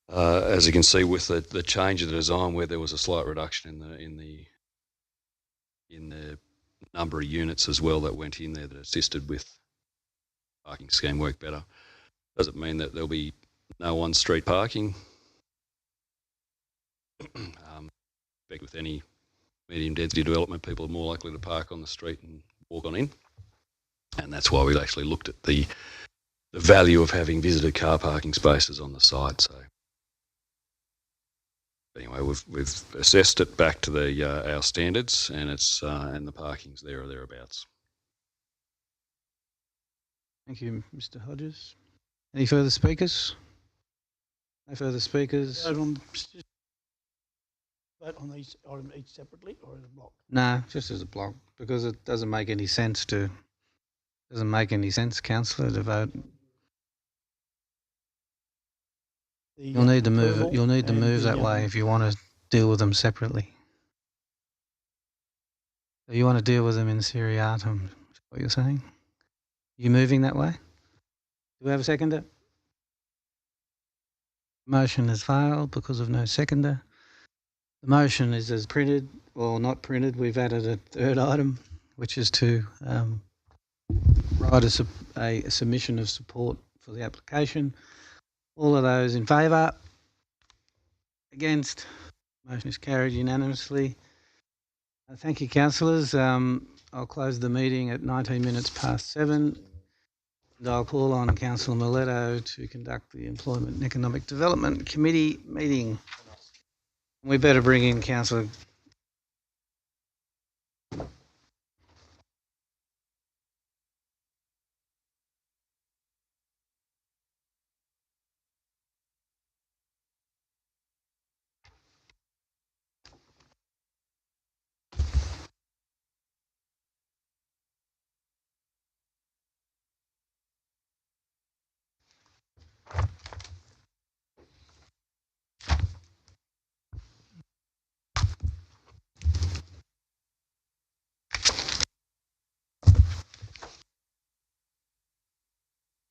as you can see, with the change of the design, where there was a slight reduction in the number of units as well that went in there that assisted with parking scheme work better. Doesn't mean that there'll be no on-street parking. With any medium density development, people are more likely to park on the street and walk on in, and that's why we've actually looked at the value of having visitor car parking spaces on the site. So anyway, we've assessed it back to our standards, and it's and the parking's there or thereabouts. Thank you, Mr. Hodges. Any further speakers? No further speakers. Vote on these items each separately or as a block? No, just as a block, because it doesn't make any sense councillor, to vote. You'll need to move it. You'll need to move that way if you want to deal with them separately. So you want to deal with them in seriatim, is what you're saying? You moving that way? Do we have a seconder? Motion has failed because of no seconder. The motion is as printed, or not printed. We've added a third item, which is to write a submission of support for the application. All of those in favour? Against? Motion is carried unanimously. Thank you, councillors. I'll close the meeting at 19 minutes past 7. And I'll call on Councillor Miletto to conduct the Employment and Economic Development Committee meeting. We better bring in Councillor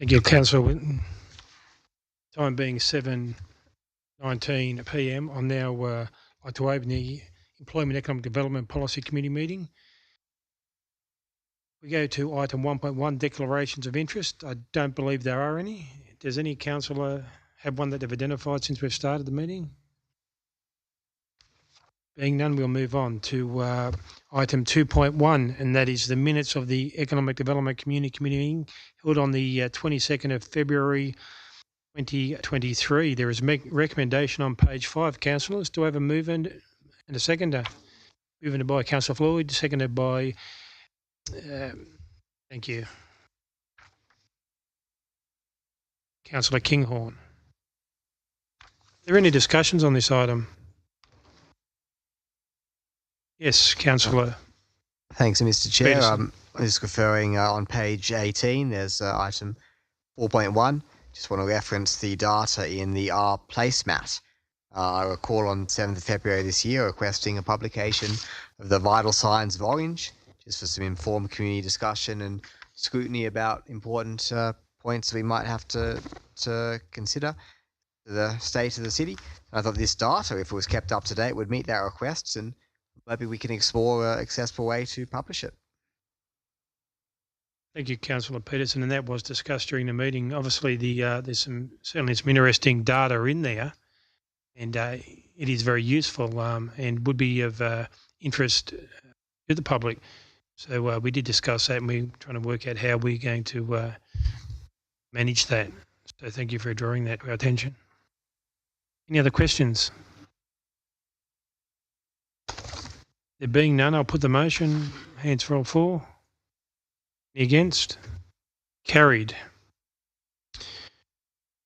Thank you, Councillor Winton. Time being 7:19 p.m. I'll now like to open the Employment Economic Development Policy Committee meeting. We go to item 1.1, declarations of interest. I don't believe there are any. Does any councillor have one that they've identified since we've started the meeting? Being none, we'll move on to item 2.1, and that is the minutes of the Economic Development Community Committee meeting held on the 22nd of February 2023. There is a recommendation on page 5, councillors. Do I have a mover and a seconder? Moved by Councillor Floyd, seconded by, thank you, Councillor Kinghorn. Are there any discussions on this item? Yes, Councillor. Thanks, Mr. Chair. Peterson. I'm just referring on page 18, there's item 4.1. Just want to reference the data in the R placemat. I recall on 7th of February this year requesting a publication of the vital signs of Orange, just for some informed community discussion and scrutiny about important points that we might have to consider the state of the city. And I thought this data, if it was kept up to date, would meet that request, and maybe we can explore an accessible way to publish it. Thank you, Councillor Peterson, and that was discussed during the meeting. Obviously, there's certainly some interesting data in there, and it is very useful and would be of interest to the public. So we did discuss that, and we're trying to work out how we're going to manage that. So thank you for drawing that to our attention. Any other questions? There being none, I'll put the motion. Hands for all four. Any against? Carried.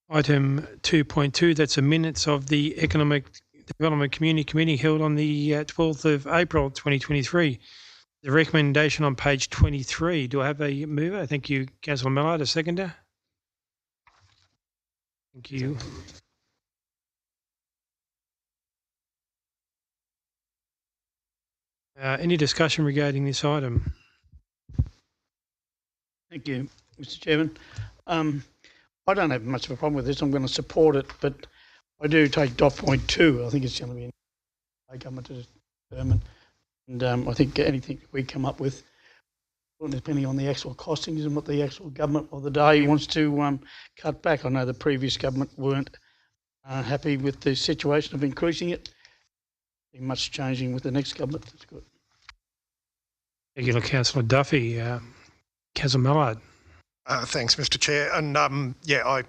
Item 2.2, that's the minutes of the Economic Development Community Committee held on the 12th of April 2023. The recommendation on page 23. Do I have a mover? Thank you, Councillor Mallard. A seconder? Thank you. Any discussion regarding this item? Thank you, Mr. Chairman. I don't have much of a problem with this. I'm going to support it, but I do take dot point 2. I think it's going to be a government to determine. And I think anything we come up with, depending on the actual costings and what the actual government of the day wants to cut back. I know the previous government weren't happy with the situation of increasing it. Much changing with the next government. That's good. Thank you, Councillor Duffy. Councillor Mallard. Thanks, Mr. Chair. And I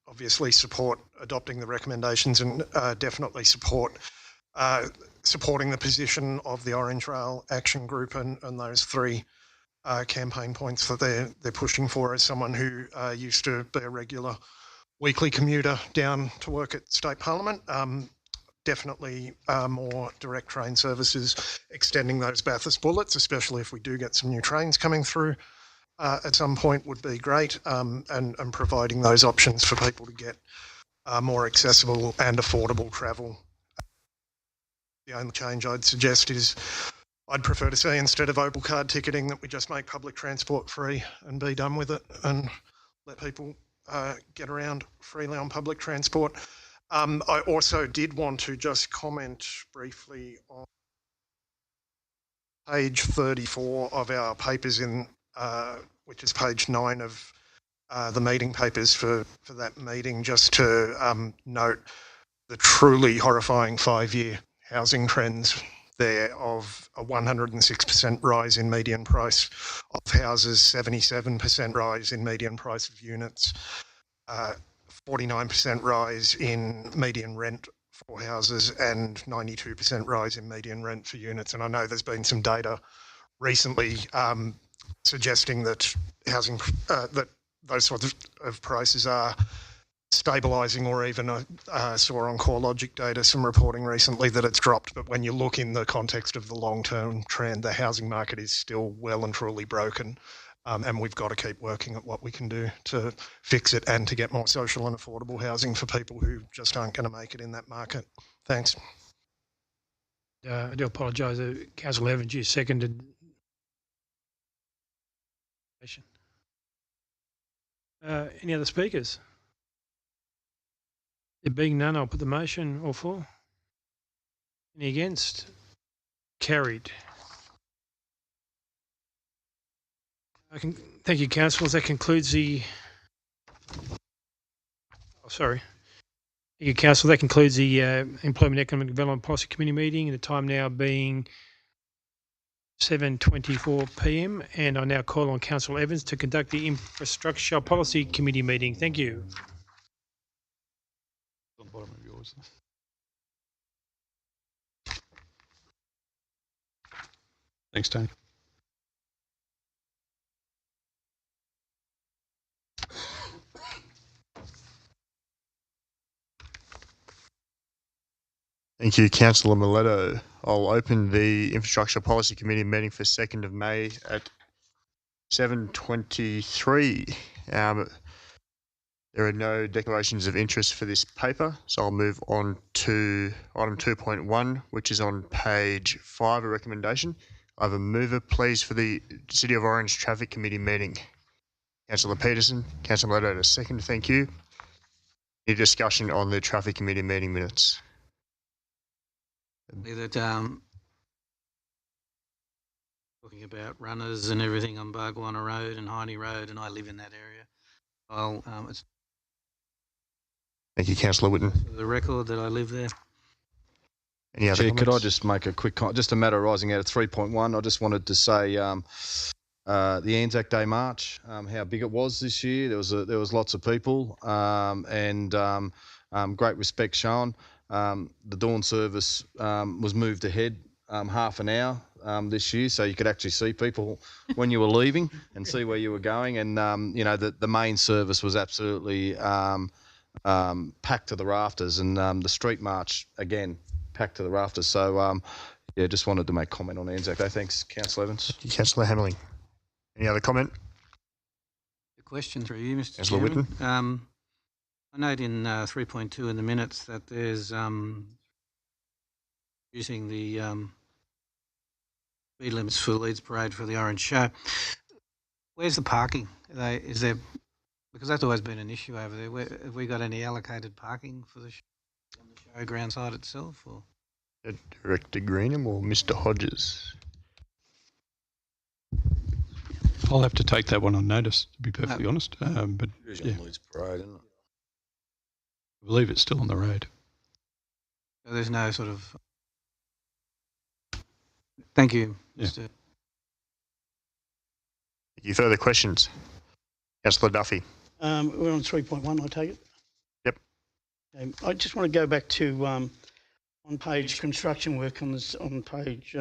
obviously support adopting the recommendations and definitely support supporting the position of the Orange Rail Action Group and those 3 campaign points that they're pushing for. As someone who used to be a regular weekly commuter down to work at State Parliament, definitely more direct train services, extending those Bathurst bullets, especially if we do get some new trains coming through at some point, would be great, and providing those options for people to get more accessible and affordable travel. The only change I'd suggest is I'd prefer to see, instead of Opal card ticketing, that we just make public transport free and be done with it and let people get around freely on public transport. I also did want to just comment briefly on page 34 of our papers which is page 9 of the meeting papers for that meeting, just to note the truly horrifying 5-year housing trends there of a 106% rise in median price of houses, 77% rise in median price of units, 49% rise in median rent for houses, and 92% rise in median rent for units. And I know there's been some data recently suggesting that housing, that those sorts of prices are stabilising, or even I saw on CoreLogic data some reporting recently that it's dropped. But when you look in the context of the long-term trend, the housing market is still well and truly broken. And we've got to keep working at what we can do to fix it and to get more social and affordable housing for people who just aren't going to make it in that market. Thanks. I do apologise. Councillor Evans, you seconded. Any other speakers? There being none, I'll put the motion. All for? Any against? Carried. Thank you, councillors. That concludes the... Oh, sorry. Thank you, council. That concludes the Employment Economic Development Policy Committee meeting. The time now being 7:24 p.m. and I now call on Councillor Evans to conduct the Infrastructure Policy Committee meeting. Thank you. On the bottom of yours. Thanks, Tony. Thank you, Councillor Miletto. I'll open the Infrastructure Policy Committee meeting for 2nd of May at 7:23. There are no declarations of interest for this paper, so I'll move on to item 2.1, which is on page 5, a recommendation. I have a mover, please, for the City of Orange Traffic Committee meeting. Councillor Peterson, Councillor Miletto to second, thank you. Any discussion on the Traffic Committee meeting minutes? That talking about runners and everything on Bargwana Road and Hiney Road, and I live in that area. It's Thank you, Councillor Whitten. for the record that I live there. Any other Chair, comments? could I just make a quick comment? Just a matter arising out of 3.1. I just wanted to say the Anzac Day March, how big it was this year. There was lots of people and great respect shown. The dawn service was moved ahead half an hour this year, so you could actually see people when you were leaving and see where you were going. And the main service was absolutely packed to the rafters, and the street march again packed to the rafters. So just wanted to make comment on Anzac Day. Thanks, Councillor Evans. Councillor Hammerling. Any other comment? The question through you, Mr. Councillor Chairman. Whitten. I note in 3.2 in the minutes that there's using the speed limits for Leeds Parade for the Orange Show. Where's the parking? Is there, because that's always been an issue over there. Have we got any allocated parking for the on the showground side itself? Or Director Greenham or Mr. Hodges? I'll have to take that one on notice, to be perfectly honest. But yeah, Leeds Parade, isn't it? I believe it's still on the road. so there's no sort of... Thank you, Yeah. Mr. Any further questions? Councillor Duffy. We're on 3.1, I take it? Yep. Okay, I just want to go back to on page construction work on page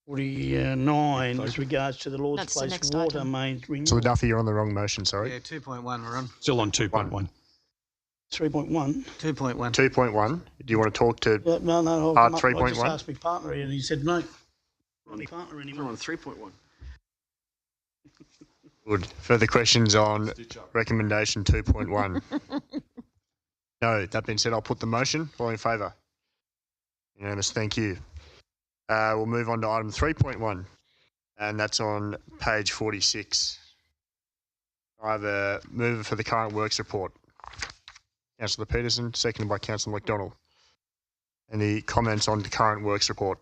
49 with regards to the Lord's That's the Place next water item. mains renewal. Councillor Duffy, you're on the wrong motion, sorry. Yeah, 2.1 we're on. Still on 2.1. 3.1. 2.1. 2.1. Do you want to talk to Yeah, no, Part I 3.1? just asked my partner and he said no. Not my partner anymore. on 3.1. Good. Further questions on recommendation 2.1? No. That being said, I'll put the motion. All in favour? Unanimous. Thank you. We'll move on to item 3.1, and that's on page 46. I have a mover for the current works report. Councillor Peterson, seconded by Councillor McDonald. Any comments on the current works report?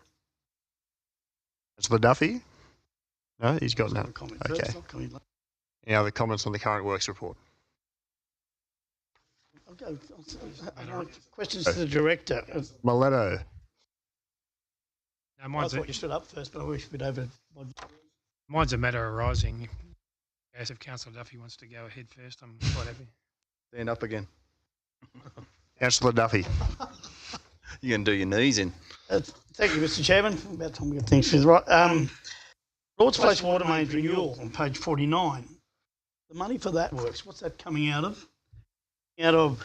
Councillor Duffy? No, he's got none. Okay. Any other comments on the current works report? Questions to the director. Miletto. No, I thought you stood up first, but I wish we'd over. Mine's a matter arising. As if Councillor Duffy wants to go ahead first, I'm quite happy. Stand up again. Councillor Duffy. You can do your knees in. Thank you, Mr. Chairman. About time we get things right. Lord's Place water mains renewal on page 49. The money for that works. What's that coming out of? Out of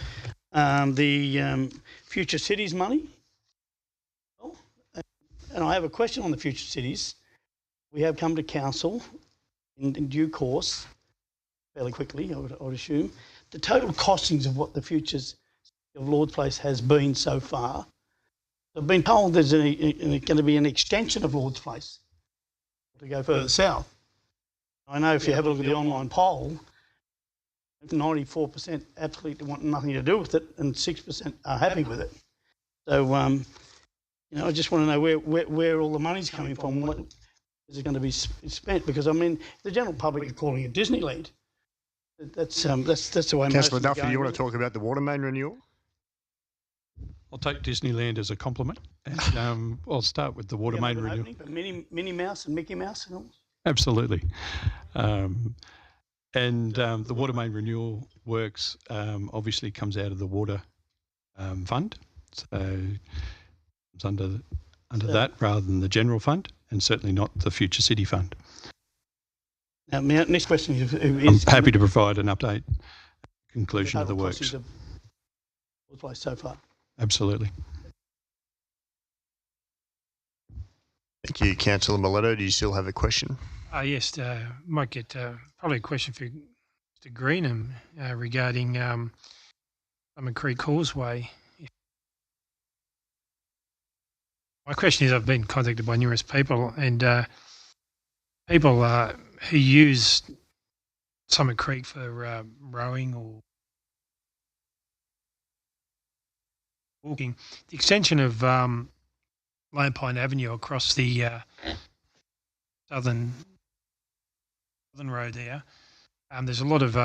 the Future Cities money. Well, and I have a question on the Future Cities. We have come to council in due course, fairly quickly, I would assume, the total costings of what the Futures of Lord's Place has been so far. I've been told there's going to be an extension of Lord's Place to go further south. I know if you have a look at the online poll, 94% absolutely want nothing to do with it, and 6% are happy with it. So, I just want to know where all the money's coming from. What is it going to be spent? Because I mean, the general public are calling it Disneyland. That's the way. Councillor Duffy, do you want to talk about the water main renewal? I'll take Disneyland as a compliment, and I'll start with the water main renewal. But Minnie Mouse and Mickey Mouse and all. Absolutely. The water main renewal works obviously comes out of the water fund, so it's under that rather than the general fund, and certainly not the Future City Fund. Now, my next question is I'm happy to provide an update, conclusion of the works. Place so far. Absolutely. Thank you, Councillor Miletto. Do you still have a question? Yes, might get probably a question for Mr. Greenham regarding Summer Creek Causeway. My question is, I've been contacted by numerous people, and people who use Summer Creek for rowing or walking. The extension of Lone Pine Avenue across the southern road there, there's a lot of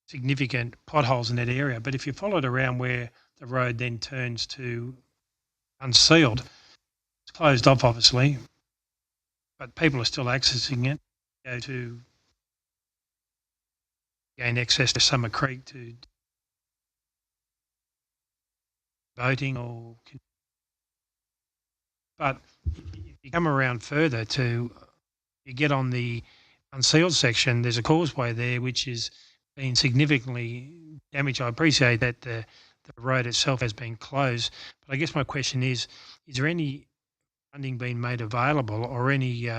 significant potholes in that area. But if you follow it around where the road then turns to unsealed, it's closed off obviously, but people are still accessing it, go to gain access to Summer Creek to boating or. But if you come around further you get on the unsealed section, there's a causeway there which is being significantly damaged. I appreciate that the road itself has been closed, but I guess my question is there any funding being made available or any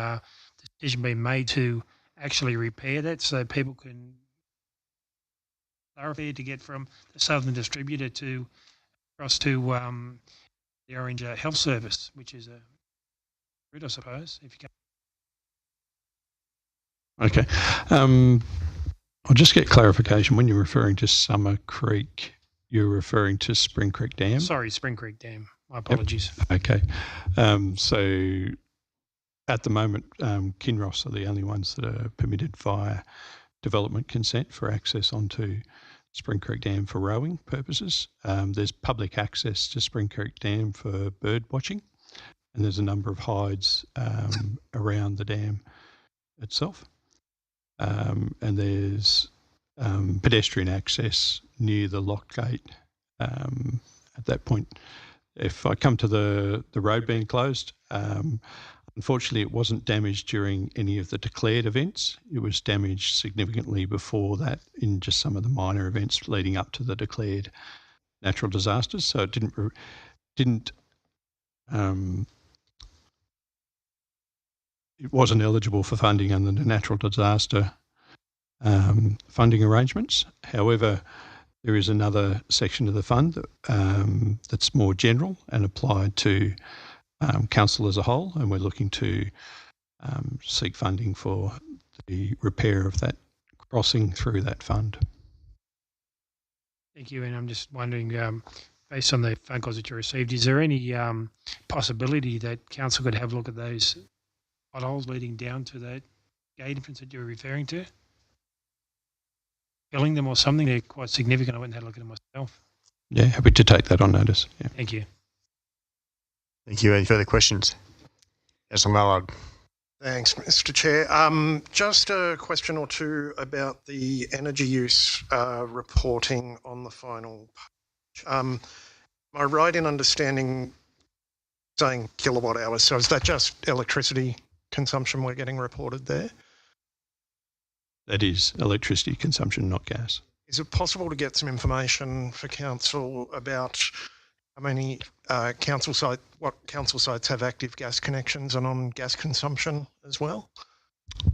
decision being made to actually repair that so people can thoroughfare to get from the Southern Distributor to across to the Orange Health Service, which is a route, I suppose, if you can. Okay. I'll just get clarification. When you're referring to Summer Creek, you're referring to Spring Creek Dam? Sorry, Spring Creek Dam. My apologies. Yep. Okay. So at the moment, Kinross are the only ones that are permitted via development consent for access onto Spring Creek Dam for rowing purposes. There's public access to Spring Creek Dam for bird watching, and there's a number of hides around the dam itself. And there's pedestrian access near the lock gate at that point. If I come to the road being closed, unfortunately it wasn't damaged during any of the declared events. It was damaged significantly before that in just some of the minor events leading up to the declared natural disasters. So it it wasn't eligible for funding under the natural disaster funding arrangements. However, there is another section of the fund that, that's more general and applied to council as a whole, and we're looking to seek funding for the repair of that crossing through that fund. Thank you, and I'm just wondering, based on the phone calls that you received, is there any possibility that council could have a look at those potholes leading down to that gate entrance that you were referring to? Filling them or something? They're quite significant. I went and had a look at them myself. Yeah, happy to take that on notice. Yeah. Thank you. Thank you. Any further questions? Councillor Mallard. Thanks, Mr. Chair. Just a question or two about the energy use reporting on the final page. Am I right in understanding saying kilowatt hours? So is that just electricity consumption we're getting reported there? That is electricity consumption, not gas. Is it possible to get some information for council about how many what council sites have active gas connections and on gas consumption as well?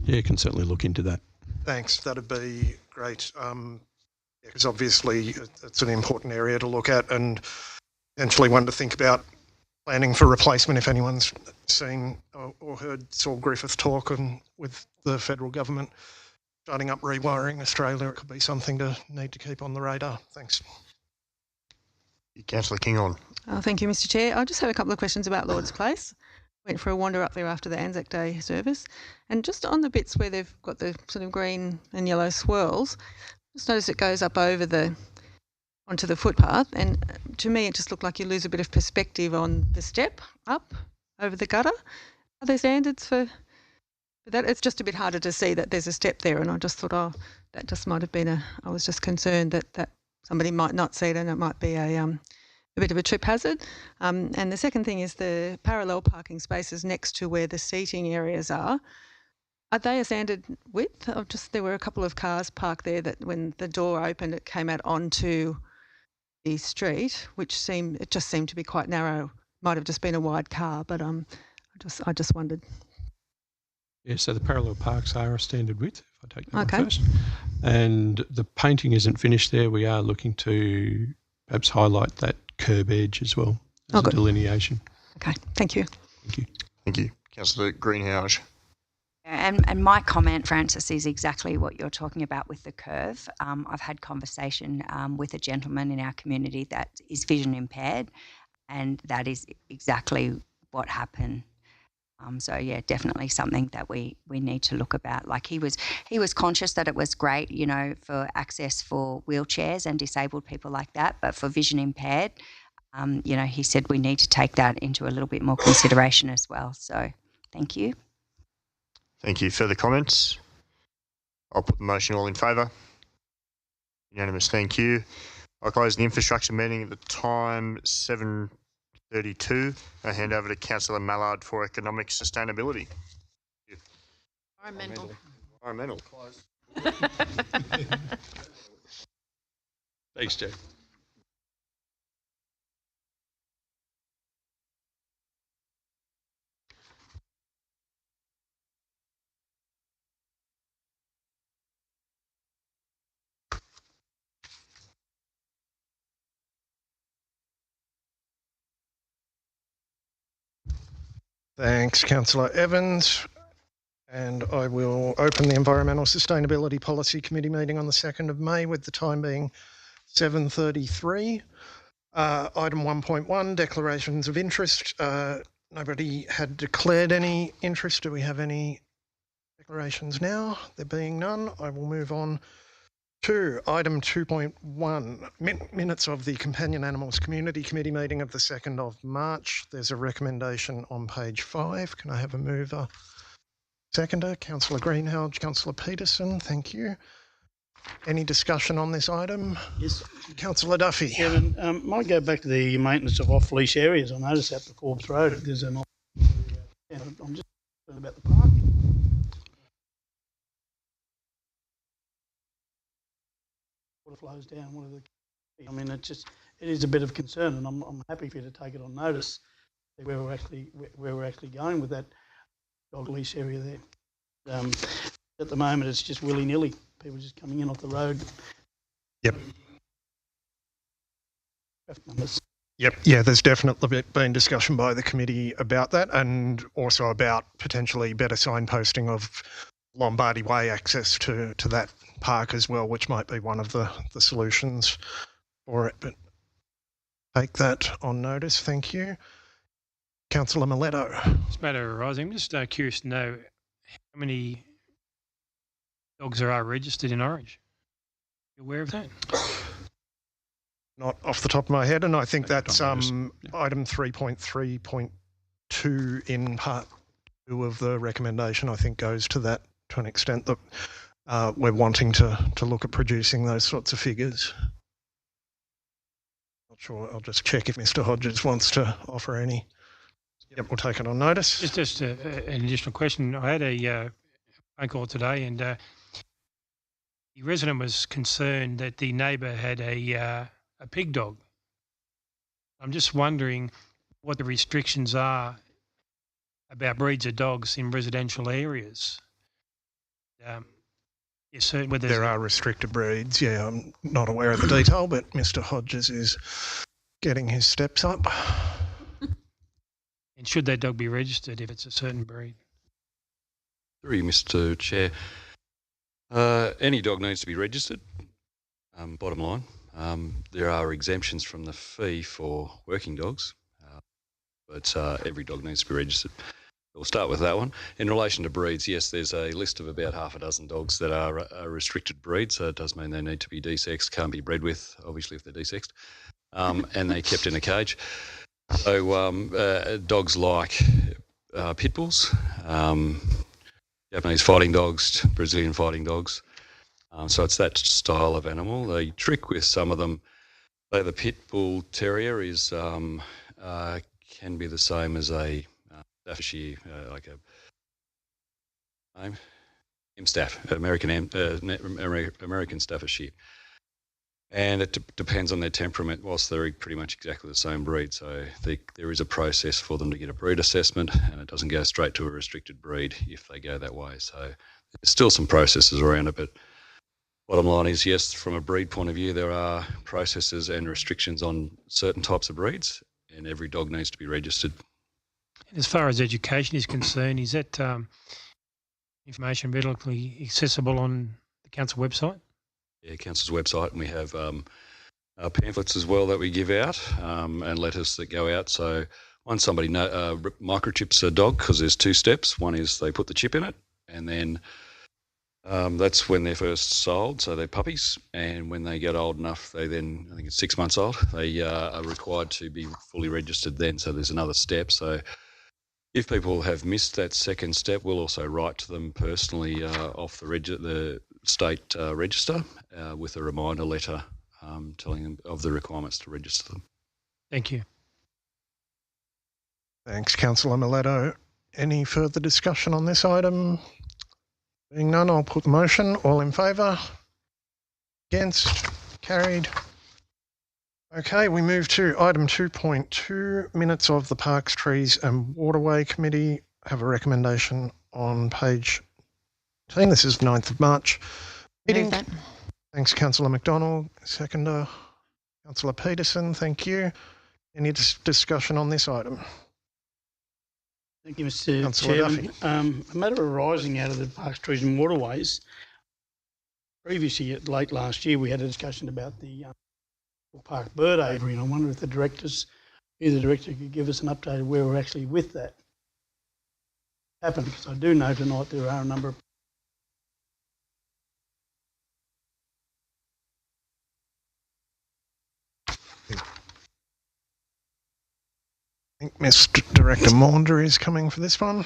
Yeah, can certainly look into that. Thanks, that'd be great. Because obviously it's an important area to look at and potentially one to think about planning for replacement. If anyone's seen or heard Saul Griffith talk with the federal government starting up Rewiring Australia, it could be something to need to keep on the radar. Thanks. Councillor King on. Thank you, Mr. Chair. I just had a couple of questions about Lord's Place. Went for a wander up there after the Anzac Day service, and just on the bits where they've got the sort of green and yellow swirls, just notice it goes up over onto the footpath, and to me it just looked like you lose a bit of perspective on the step up over the gutter. Are there standards for that? It's just a bit harder to see that there's a step there, and I just thought, that just might have been I was just concerned that somebody might not see it and it might be a bit of a trip hazard. And the second thing is the parallel parking spaces next to where the seating areas are. Are they a standard width? There were a couple of cars parked there that when the door opened, it came out onto the street, it just seemed to be quite narrow. Might have just been a wide car, but I just wondered. Yeah, so the parallel parks are a standard width, if I take that Okay. one first. And the painting isn't finished there. We are looking to perhaps highlight that curb edge as well as a good. delineation. Okay, thank you. Thank you. Thank you. Councillor Greenhouse. And my comment, Francis, is exactly what you're talking about with the curve. I've had conversation with a gentleman in our community that is vision impaired, and that is exactly what happened. So yeah, definitely something that we need to look about. Like he was conscious that it was great, for access for wheelchairs and disabled people like that, but for vision impaired, he said we need to take that into a little bit more consideration as well. So thank you. Thank you. Further comments? I'll put the motion. All in favour? Unanimous. Thank you. I'll close the infrastructure meeting at the time 7:32. I hand over to Councillor Mallard for economic sustainability. Environmental. Thanks, Jack. Thanks, Councillor Evans. And I will open the Environmental Sustainability Policy Committee meeting on the 2nd of May with the time being 7:33. Item 1.1, declarations of interest. Nobody had declared any interest. Do we have any declarations now? There being none, I will move on to item 2.1, minutes of the Companion Animals Community Committee meeting of the 2nd of March. There's a recommendation on page 5. Can I have a mover? Seconder, Councillor Greenhalgh, Councillor Peterson, thank you. Any discussion on this item? Yes. Councillor Duffy. Kevin, might go back to the maintenance of off-leash areas. I noticed at the Forbes Road there's an I'm just concerned about the parking. Water flows down. It is a bit of concern, and I'm happy for you to take it on notice where we're actually going with that dog leash area there. At the moment, it's just willy-nilly. People just coming in off the road. Yep. Traffic numbers. Yep. Yeah, there's definitely been discussion by the committee about that, and also about potentially better signposting of Lombardy Way access to that park as well, which might be one of the solutions for it. But take that on notice. Thank you. Councillor Miletto. This matter arising, I'm just curious to know how many dogs there are registered in Orange. You aware of that? Not off the top of my head, and I think that's item 3.3.2 in part 2 of the recommendation. I think goes to that to an extent that we're wanting to look at producing those sorts of figures. Not sure. I'll just check if Mr. Hodges wants to offer any. Yep, we'll take it on notice. Just an additional question. I had a phone call today, and the resident was concerned that the neighbour had a pig dog. I'm just wondering what the restrictions are about breeds of dogs in residential areas. Whether there are restricted breeds. Yeah, I'm not aware of the detail, but Mr. Hodges is getting his steps up. And should that dog be registered if it's a certain breed? Through you, Mr. Chair. Any dog needs to be registered, bottom line. There are exemptions from the fee for working dogs, but every dog needs to be registered. We'll start with that one. In relation to breeds, yes, there's a list of about half a dozen dogs that are restricted breeds, so it does mean they need to be desexed, can't be bred with, obviously, if they're desexed, and they're kept in a cage. So dogs like pit bulls, Japanese fighting dogs, Brazilian fighting dogs. So it's that style of animal. The trick with some of them, the pit bull terrier is can be the same as a Staffordshire, like a Amstaff, American Staffordshire. And it depends on their temperament, whilst they're pretty much exactly the same breed. So there is a process for them to get a breed assessment, and it doesn't go straight to a restricted breed if they go that way. So there's still some processes around it, but bottom line is, yes, from a breed point of view, there are processes and restrictions on certain types of breeds, and every dog needs to be registered. And as far as education is concerned, is that information readily accessible on the council website? Yeah, council's website, and we have pamphlets as well that we give out, and letters that go out. So once somebody microchips a dog, because there's two steps. One is they put the chip in it, and then that's when they're first sold, so they're puppies. And when they get old enough, they then, I think it's 6 months old, they are required to be fully registered then. So there's another step. So if people have missed that second step, we'll also write to them personally off the state register with a reminder letter telling them of the requirements to register them. Thank you. Thanks, Councillor Miletto. Any further discussion on this item? Being none, I'll put the motion. All in favour? Against? Carried. Okay, we move to item 2.2, minutes of the Parks, Trees and Waterway Committee. Have a recommendation on page 10. This is 9th of March. Meeting. Thanks, Councillor McDonald. Seconder, Councillor Peterson. Thank you. Any discussion on this item? Thank you, Mr. Councillor Chairman. A matter arising out of the Parks, Trees and Waterways. Previously, late last year, we had a discussion about the Park bird aviary, and I wonder if the either director could give us an update of where we're actually with that. Happened, because I do know tonight there are a number of I think Mr. Director Maunder is coming for this one.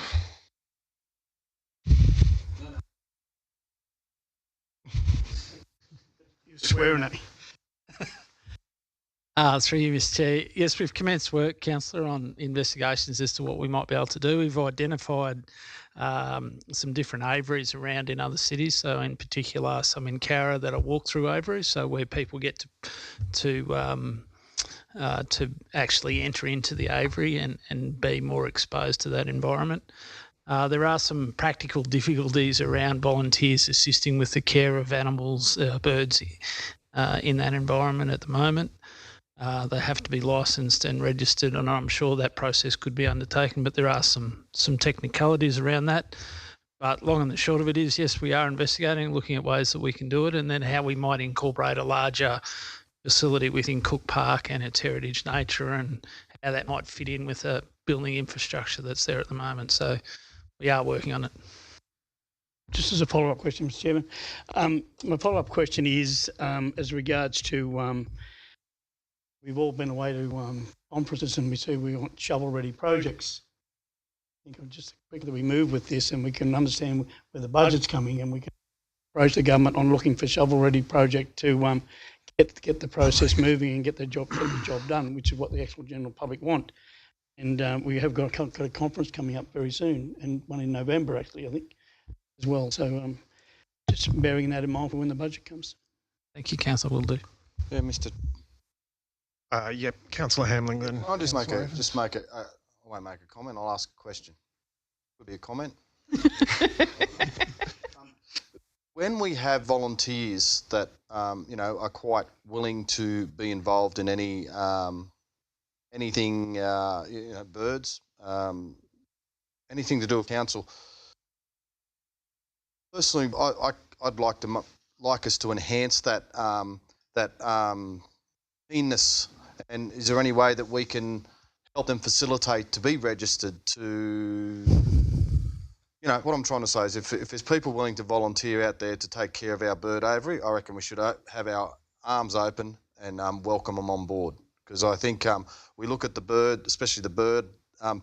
You're swearing at me. Through you, Mr. Chair. Yes, we've commenced work, Councillor, on investigations as to what we might be able to do. We've identified some different aviaries around in other cities. So in particular, some in Cowra that are walk-through aviaries, so where people get to actually enter into the aviary and be more exposed to that environment. There are some practical difficulties around volunteers assisting with the care of animals, birds in that environment at the moment. They have to be licensed and registered, and I'm sure that process could be undertaken, but there are some technicalities around that. But long and the short of it is, yes, we are investigating, looking at ways that we can do it, and then how we might incorporate a larger facility within Cook Park and its heritage nature, and how that might fit in with the building infrastructure that's there at the moment. So we are working on it. Just as a follow-up question, Mr. Chairman, my follow-up question is as regards to we've all been away to conferences and we say we want shovel-ready projects. I think just the quicker that we move with this and we can understand where the budget's coming, and we can approach the government on looking for shovel-ready project to get the process moving and get the job done, which is what the actual general public want. And we have got a conference coming up very soon, and one in November actually, I think, as well. So just bearing that in mind for when the budget comes. Thank you, Councillor. Will do. Yeah, Mr. Yep, Councillor Hamling then. I'll I won't make a comment, I'll ask a question. Could be a comment. When we have volunteers that are quite willing to be involved in anything, birds, anything to do with council. Personally, I'd like us to enhance that keenness. And is there any way that we can help them facilitate to be registered to? What I'm trying to say is if there's people willing to volunteer out there to take care of our bird aviary, I reckon we should have our arms open and welcome them on board. Because I think we look at the bird, especially the bird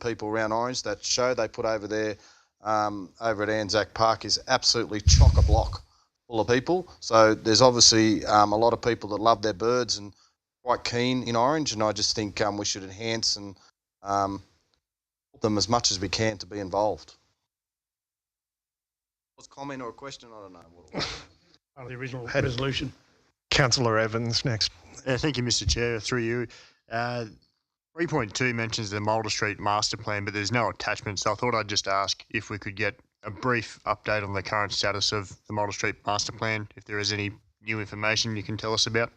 people around Orange, that show they put over there over at Anzac Park is absolutely chock-a-block full of people. So there's obviously a lot of people that love their birds and quite keen in Orange, and I just think we should enhance and help them as much as we can to be involved. Was a comment or a question? I don't know. Part of the original resolution. Councillor Evans next. Thank you, Mr. Chair. Through you. 3.2 mentions the Mulder Street master plan, but there's no attachment. So I thought I'd just ask if we could get a brief update on the current status of the Mulder Street master plan, if there is any new information you can tell us about.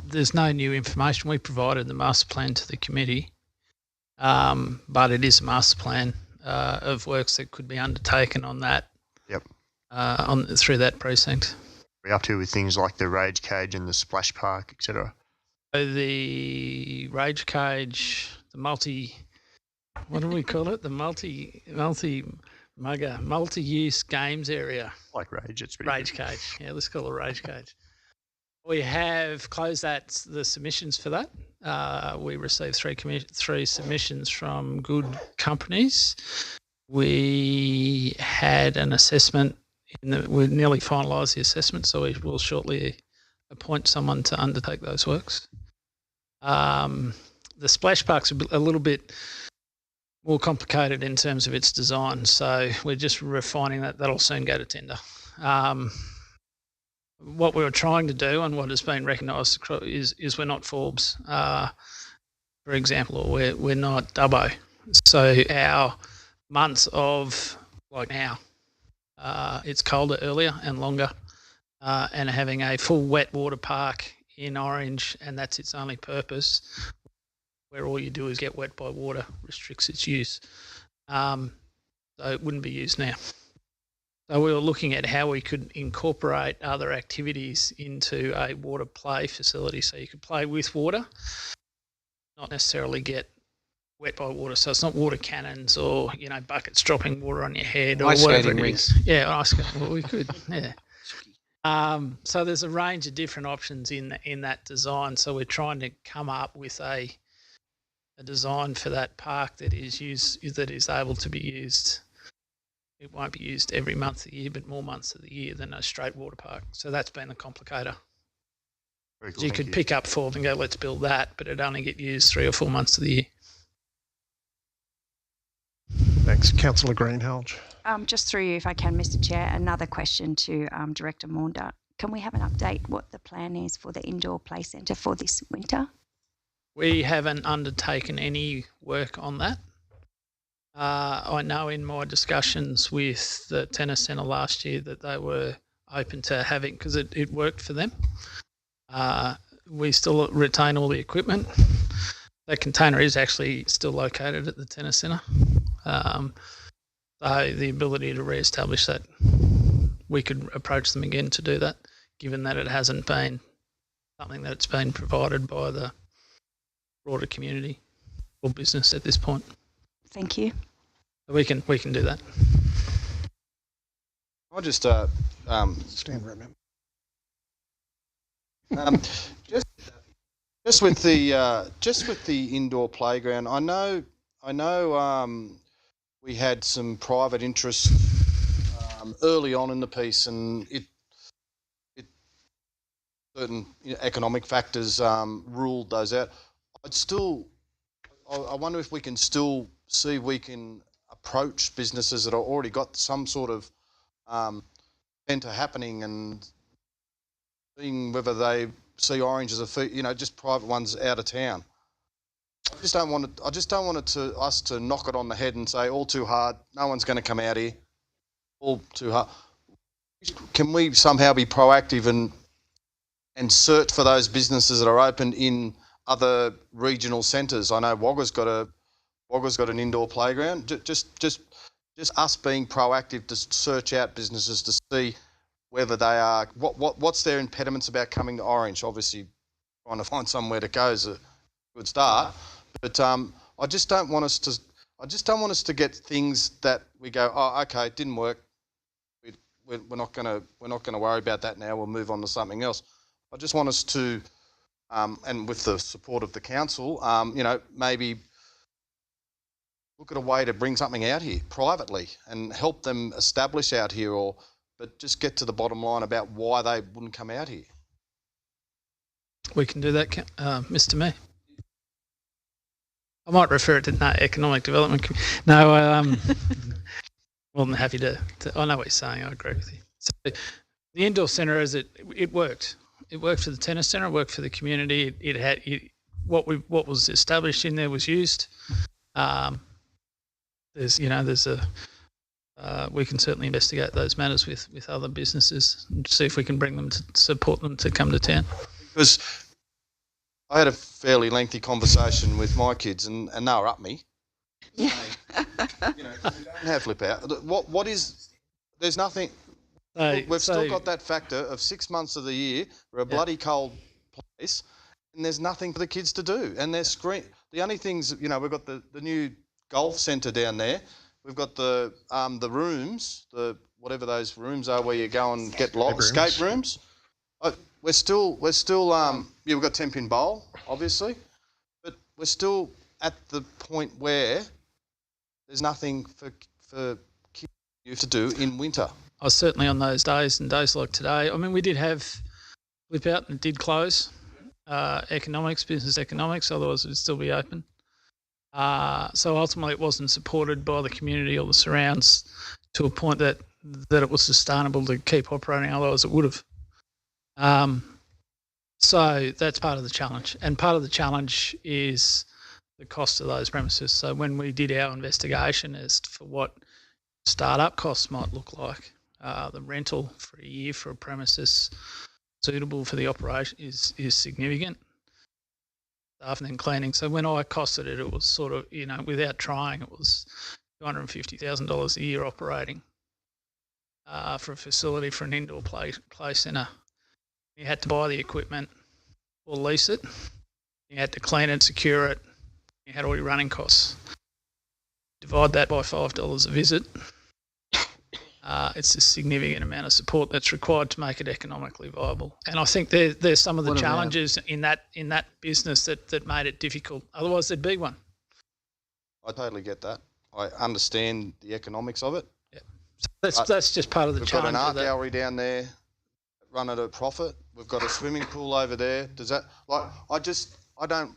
There's no new information. We provided the master plan to the committee, but it is a master plan of works that could be undertaken on that. Yep. Through that precinct. We're up to with things like the rage cage and the splash park, etc. So the rage cage, the what do we call it? The multi-use games area. Like rage, it's rage cage. Yeah, let's call it a rage cage. We have closed the submissions for that. We received three submissions from good companies. We had an assessment. We nearly finalised the assessment, so we will shortly appoint someone to undertake those works. The splash park's a little bit more complicated in terms of its design, so we're just refining that. That'll soon go to tender. What we were trying to do and what has been recognised is we're not Forbes, for example, or we're not Dubbo. So our months of, like now, it's colder earlier and longer, and having a full wet water park in Orange, and that's its only purpose, where all you do is get wet by water, restricts its use. So it wouldn't be used now. So we were looking at how we could incorporate other activities into a water play facility, so you could play with water, not necessarily get wet by water. So it's not water cannons or buckets dropping water on your head or ice whatever skating it is. Yeah, ice skating. Well, we could. Yeah. So there's a range of different options in that design. So we're trying to come up with a design for that park that is able to be used. It won't be used every month of the year, but more months of the year than a straight water park. So that's been the complicator. Very cool, you could pick up Forbes and go, let's build that, but it'd only get used 3 or 4 months of the year. Thanks. Councillor Greenhalgh. Just through you, if I can, Mr. Chair, another question to Director Maunder. Can we have an update what the plan is for the indoor play centre for this winter? We haven't undertaken any work on that. I know in my discussions with the tennis centre last year that they were open to having, because it worked for them. We still retain all the equipment. That container is actually still located at the tennis centre. So the ability to re-establish that, we could approach them again to do that, given that it hasn't been something that's been provided by the broader community or business at this point. Thank you. We can do that. I just stand right now. Just with the indoor playground, I know we had some private interest early on in the piece, and it certain economic factors ruled those out. I wonder if we can still see if we can approach businesses that have already got some sort of centre happening and seeing whether they see Orange as just private ones out of town. I just don't want us to knock it on the head and say all too hard. No one's going to come out here. All too hard. Can we somehow be proactive and search for those businesses that are open in other regional centres. I know Wagga's got an indoor playground. Just us being proactive to search out businesses to see whether they are what's their impediments about coming to Orange. Obviously, trying to find somewhere to go is a good start, but I just don't want us to get things that we go, oh, okay, it didn't work. We're not gonna worry about that now. We'll move on to something else. I just want us to, and with the support of the council, maybe look at a way to bring something out here privately and help them establish out here, but just get to the bottom line about why they wouldn't come out here. We can do that, Mr. Mayor. I might refer it to Economic Development. No, more than happy to. I know what you're saying. I agree with you. So the indoor centre, it worked. It worked for the tennis centre. It worked for the community. It had what was established in there was used. We can certainly investigate those matters with other businesses and see if we can bring them to support them to come to town. Because I had a fairly lengthy conversation with my kids, and they were up me. Yeah. We don't have flip out. What is? There's nothing. We've still got that factor of 6 months of the year. We're a bloody cold place, and there's nothing for the kids to do. And they're the only things, we've got the new golf centre down there. We've got the rooms, whatever those rooms are where you go and get escape rooms. We're still we've got 10-pin bowl, obviously, but we're still at the point where there's nothing for kids to do in winter. I was certainly on those days and days like today. I mean, we did have flip out and it did close. Business economics, otherwise it would still be open. So ultimately it wasn't supported by the community or the surrounds to a point that it was sustainable to keep operating, otherwise it would have. So that's part of the challenge. And part of the challenge is the cost of those premises. So when we did our investigation as for what startup costs might look like, the rental for a year for a premises suitable for the operation is significant. Staff and cleaning. So when I costed it, it was sort of, without trying, it was $250,000 a year operating for a facility for an indoor play centre. You had to buy the equipment or lease it. You had to clean it, secure it. You had all your running costs. Divide that by $5 a visit. It's a significant amount of support that's required to make it economically viable. And I think there's some of the challenges in that business that made it difficult. Otherwise, there'd be one. I totally get that. I understand the economics of it. Yeah, so that's just part of the challenge. We've got an art gallery down there, run at a profit. We've got a swimming pool over there. Does that I don't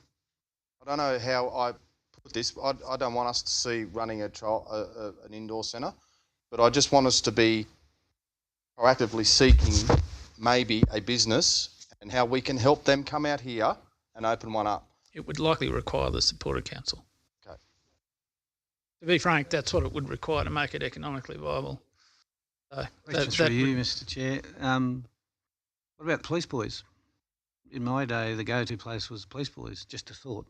know how I put this. I don't want us to see running an indoor centre. But I just want us to be proactively seeking maybe a business and how we can help them come out here and open one up. It would likely require the support of council. Okay. To be frank, that's what it would require to make it economically viable. So Questions for you, Mr. Chair. What about the police boys? In my day, the go-to place was the police boys. Just a thought.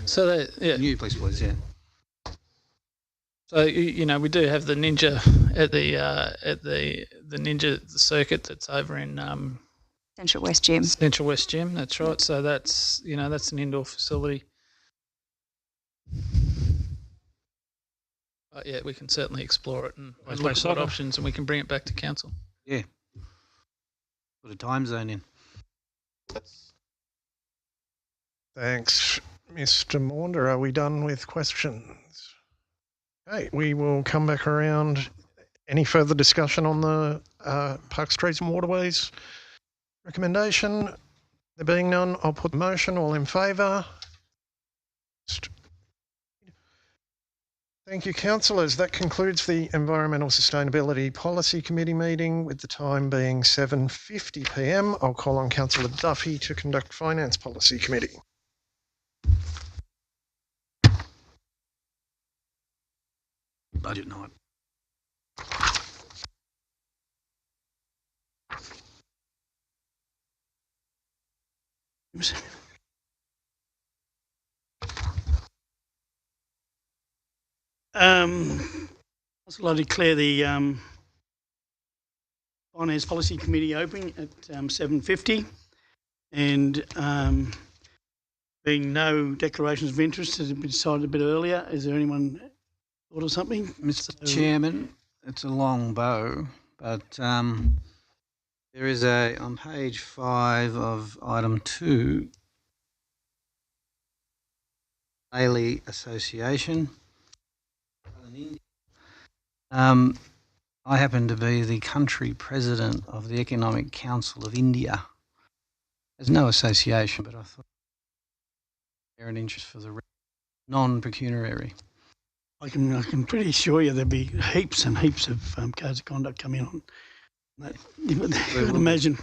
So new police boys, yeah. So we do have the Ninja at the Ninja circuit that's over in Central West Gym. Central West Gym, that's right. So that's that's an indoor facility. Yeah, we can certainly explore it and look at what options, and we can bring it back to council. Yeah. Put a time zone in. Thanks, Mr. Maunder. Are we done with questions? Okay, we will come back around. Any further discussion on the Parks, Streets and Waterways recommendation? There being none, I'll put the motion. All in favour? Thank you, councillors. That concludes the Environmental Sustainability Policy Committee meeting, with the time being 7:50 p.m. I'll call on Councillor Duffy to conduct Finance Policy Committee. Budget night. I declare the Finance Policy Committee open at 7:50, and being no declarations of interest has been decided a bit earlier. Is there anyone thought of something? Mr. Chairman, it's a long bow, but there is on page 5 of item 2, Daily Association. I happen to be the country president of the Economic Council of India. There's no association, but I thought they're an interest for the non-pecuniary. I can pretty assure you there'll be heaps and heaps of codes of conduct coming on that. You can imagine.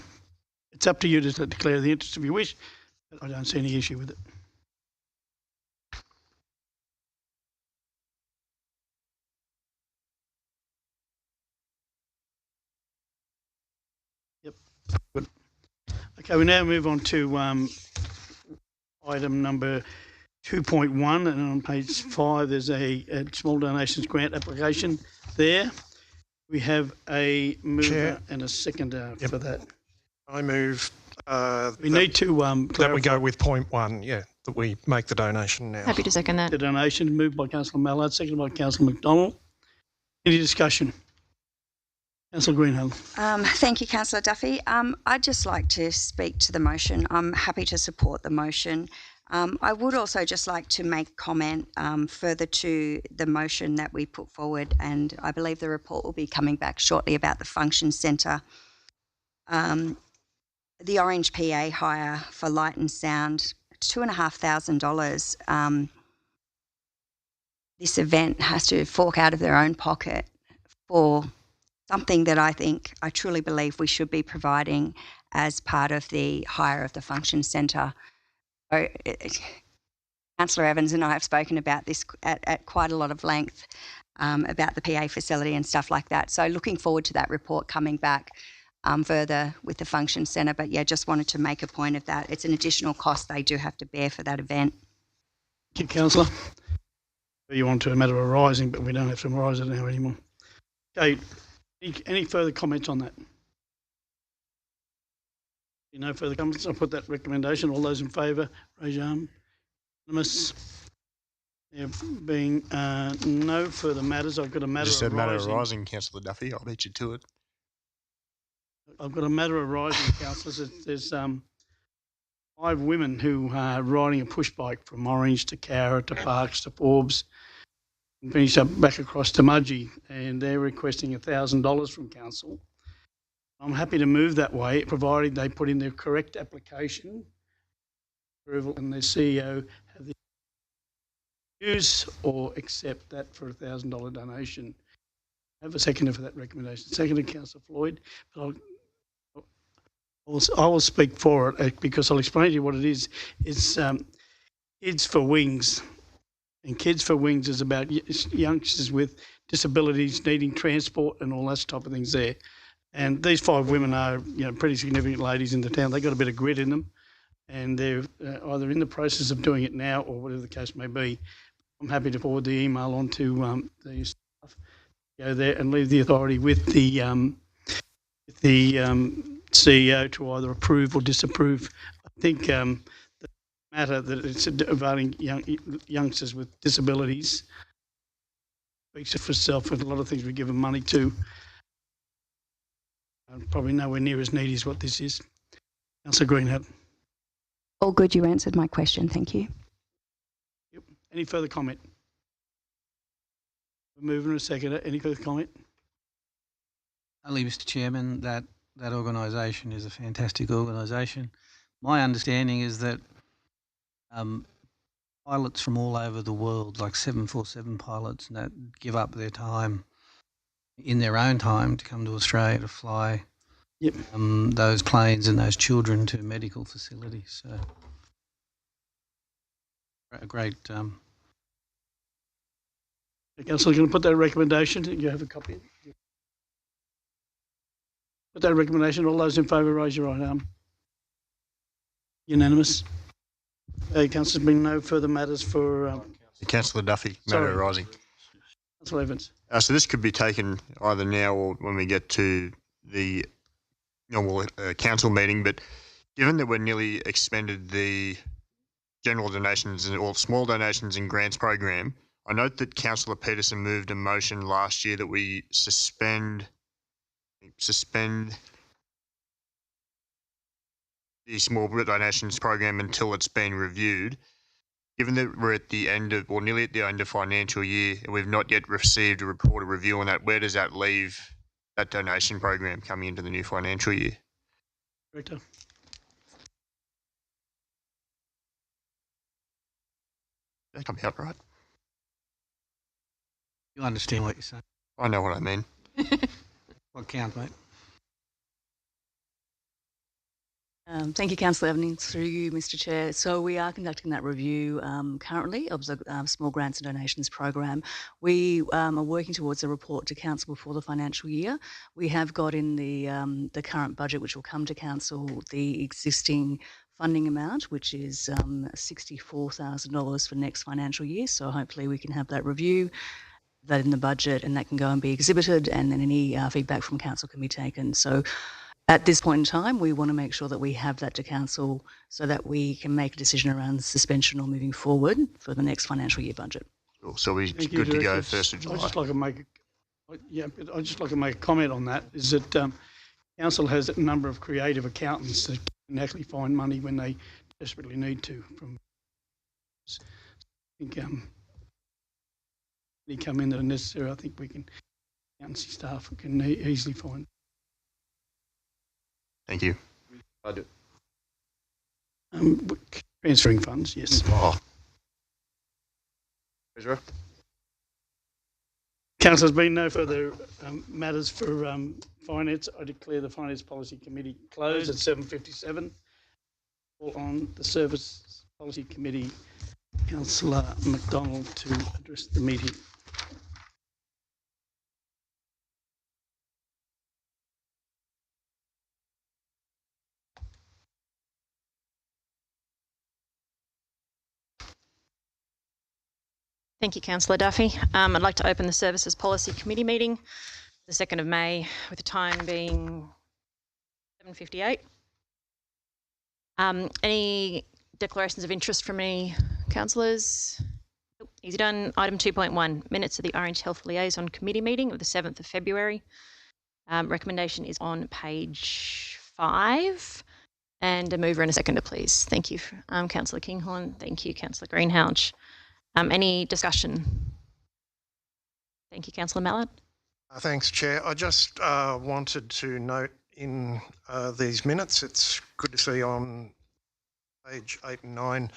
It's up to you to declare the interest if you wish, but I don't see any issue with it. Yep. Good. Okay, we now move on to item number 2.1, and on page 5 there's a small donations grant application there. We have a mover Chair. and a seconder for that. I move We need to that we go with point 1, that we make the donation now. Happy to second that. The donation moved by Councillor Mallard, seconded by Councillor McDonald. Any discussion? Councillor Greenhill. Thank you, Councillor Duffy. I'd just like to speak to the motion. I'm happy to support the motion. I would also just like to make comment further to the motion that we put forward, and I believe the report will be coming back shortly about the function centre. The Orange PA hire for light and sound, $2,500. This event has to fork out of their own pocket for something that I truly believe we should be providing as part of the hire of the function centre. So, Councillor Evans and I have spoken about this at quite a lot of length about the PA facility and stuff like that. So looking forward to that report coming back further with the function centre. But yeah, just wanted to make a point of that. It's an additional cost they do have to bear for that event. Thank you, Councillor. You want to a matter arising, but we don't have to arise it now anymore. Okay, any further comments on that? No further comments. I'll put that recommendation. All those in favour, raise your arm. Unanimous. There being no further matters, I've got a matter Just said arising. matter arising, Councillor Duffy. I'll beat you to it. I've got a matter arising, councillors. There's 5 women who are riding a push bike from Orange to Cowra to Parkes to Forbes and finish up back across to Mudgee, and they're requesting $1,000 from council. I'm happy to move that way, provided they put in their correct application, approval, and their CEO have the use or accept that for $1,000 donation. I have a seconder for that recommendation. Seconded, Councillor Floyd. But I will speak for it because I'll explain to you what it is. It's Kids for Wings, and Kids for Wings is about youngsters with disabilities needing transport and all that type of things there. And these 5 women are, pretty significant ladies in the town. They've got a bit of grit in them, and they're either in the process of doing it now or whatever the case may be. I'm happy to forward the email on to the staff. Go there and leave the authority with the CEO to either approve or disapprove. I think the matter that it's involving youngsters with disabilities speaks for itself with a lot of things we give them money to. Probably nowhere near as needy as what this is. Councillor Greenhill. All good, you answered my question, thank you. Yep. Any further comment? We're moving in a second. Any further comment? Only, Mr. Chairman, that organisation is a fantastic organisation. My understanding is that pilots from all over the world, like 747 pilots, and that give up their time in their own time to come to Australia to fly those planes and those children to medical facilities. So a great... Councillor, going to put that recommendation. You have a copy. Put that recommendation. All those in favour, raise your right arm. Unanimous. Councillor, there's been no further matters for Councillor Duffy, matter Sorry. arising. Councillor Evans. So this could be taken either now or when we get to the normal council meeting, but given that we're nearly expended the general donations or small donations and grants program, I note that Councillor Peterson moved a motion last year that we suspend the small donations program until it's been reviewed. Given that we're at the end of, or nearly at the end of financial year, and we've not yet received a report or review on that, where does that leave that donation program coming into the new financial year? Director. That come out right. You understand what you're saying. I know what I mean. What count, mate? Thank you, Councillor Evans, through you, Mr Chair. So we are conducting that review currently of the Small Grants and Donations Program. We are working towards a report to Council before the financial year. We have got in the current budget, which will come to Council, the existing funding amount, which is $64,000 for next financial year. So hopefully we can have that review, that in the budget, and that can go and be exhibited, and then any feedback from Council can be taken. So at this point in time, we want to make sure that we have that to Council so that we can make a decision around suspension or moving forward for the next financial year budget. Cool. So we're Thank you, good to go Director. 1st of July. I'd just like to make a comment on that, is that Council has a number of creative accountants that can actually find money when they desperately need to. I think they come in that are necessary. I think we can, accountancy staff can easily find. Thank you. Transferring funds, yes. Oh. Treasurer? Council, there's been no further matters for finance. I declare the Finance Policy Committee closed at 7:57. On the Service Policy Committee, Councillor McDonald to address the meeting. Thank you, Councillor Duffy. I'd like to open the Services Policy Committee meeting, the 2nd of May, with the time being 7:58. Any declarations of interest from any councillors? Nope. Easy done. Item 2.1, minutes of the Orange Health Liaison Committee meeting of the 7th of February. Recommendation is on page 5. And a mover and a seconder, please. Thank you, Councillor Kinghorn. Thank you, Councillor Greenhalgh. Any discussion? Thank you, Councillor Mallard. Thanks, Chair. I just wanted to note in these minutes, it's good to see on page 8 and 9,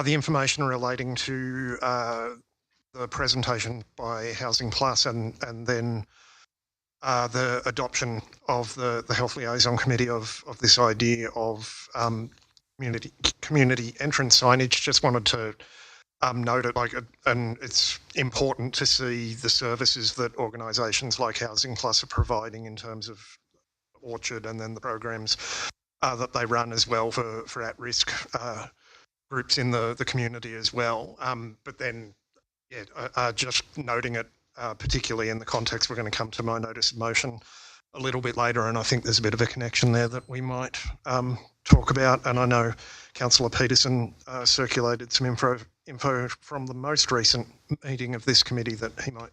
the information relating to the presentation by Housing Plus and then the adoption of the Health Liaison Committee of this idea of community entrance signage. Just wanted to note it, and it's important to see the services that organisations like Housing Plus are providing in terms of Orchard and then the programs that they run as well for at-risk groups in the community as well. But then, just noting it particularly in the context, we're going to come to my notice of motion a little bit later, and I think there's a bit of a connection there that we might talk about. And I know Councillor Peterson circulated some info from the most recent meeting of this committee that he might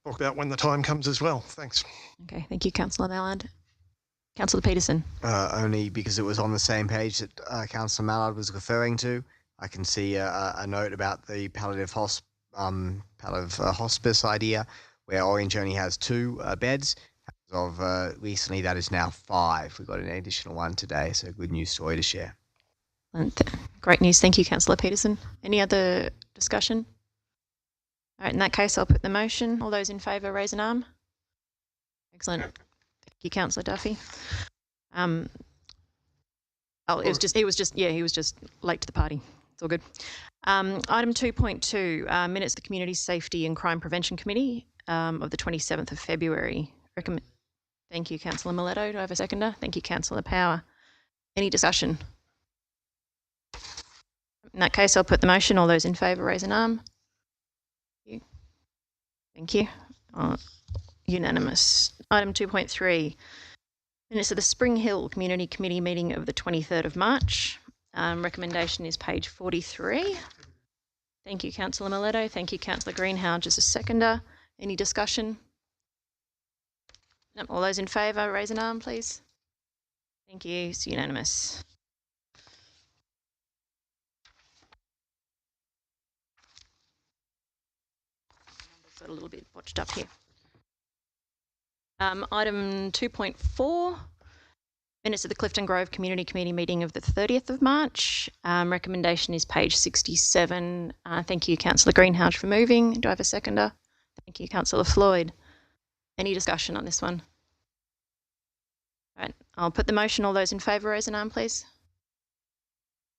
talk about when the time comes as well. Thanks. Okay, thank you, Councillor Mallard. Councillor Peterson. Only because it was on the same page that Councillor Mallard was referring to. I can see a note about the palliative hospice idea, where Orange only has 2 beds. As of recently, that is now 5. We've got an additional one today, so good news story to share. Great news. Thank you, Councillor Peterson. Any other discussion? All right, in that case, I'll put the motion. All those in favour, raise an arm. Excellent. Thank you, Councillor Duffy. He was just late to the party. It's all good. Item 2.2, minutes of the Community Safety and Crime Prevention Committee of the 27th of February. Thank you, Councillor Miletto. Do I have a seconder? Thank you, Councillor Power. Any discussion? In that case, I'll put the motion. All those in favour, raise an arm. Thank you. Unanimous. Item 2.3. Minutes of the Spring Hill Community Committee meeting of the 23rd of March. Recommendation is page 43. Thank you, Councillor Miletto. Thank you, Councillor Greenhalgh as a seconder. Any discussion? No. All those in favour, raise an arm, please. Thank you. It's unanimous. Got a little bit botched up here. Item 2.4. Minutes of the Clifton Grove Community Committee meeting of the 30th of March. Recommendation is page 67. Thank you, Councillor Greenhalgh, for moving. Do I have a seconder? Thank you, Councillor Floyd. Any discussion on this one? All right, I'll put the motion. All those in favour, raise an arm, please.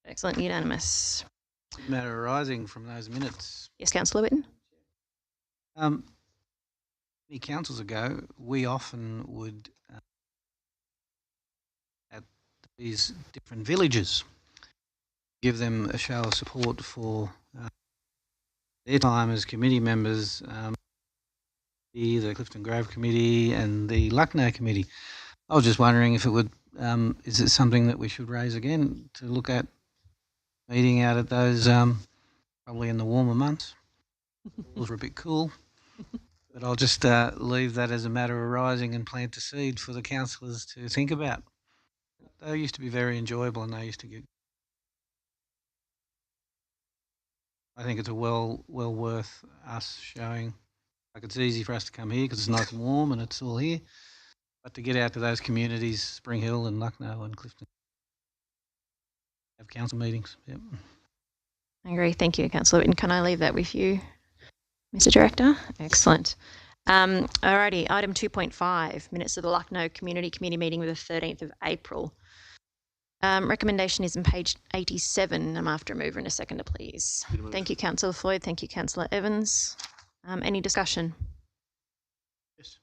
Excellent, unanimous. Matter arising from those minutes. Yes, Councillor Witten. Many councils ago, we often would at these different villages give them a show of support for their time as committee members, the Clifton Grove Committee and the Lucknow Committee. I was just wondering if it would, is it something that we should raise again to look at meeting out at those, probably in the warmer months? Those were a bit cool. But I'll just leave that as a matter arising and plant a seed for the councillors to think about. They used to be very enjoyable and they used to get... I think it's a well worth us showing. Like, it's easy for us to come here because it's nice and warm and it's all here. But to get out to those communities, Spring Hill and Lucknow and Clifton, have council meetings. Yep. I agree. Thank you, Councillor Witten. Can I leave that with you, Mr. Director? Excellent. Alrighty, item 2.5, minutes of the Lucknow Community Committee meeting with the 13th of April. Recommendation is on page 87. I'm after a mover and a seconder, please. Thank you, Councillor Floyd. Thank you, Councillor Evans. Any discussion? Yes.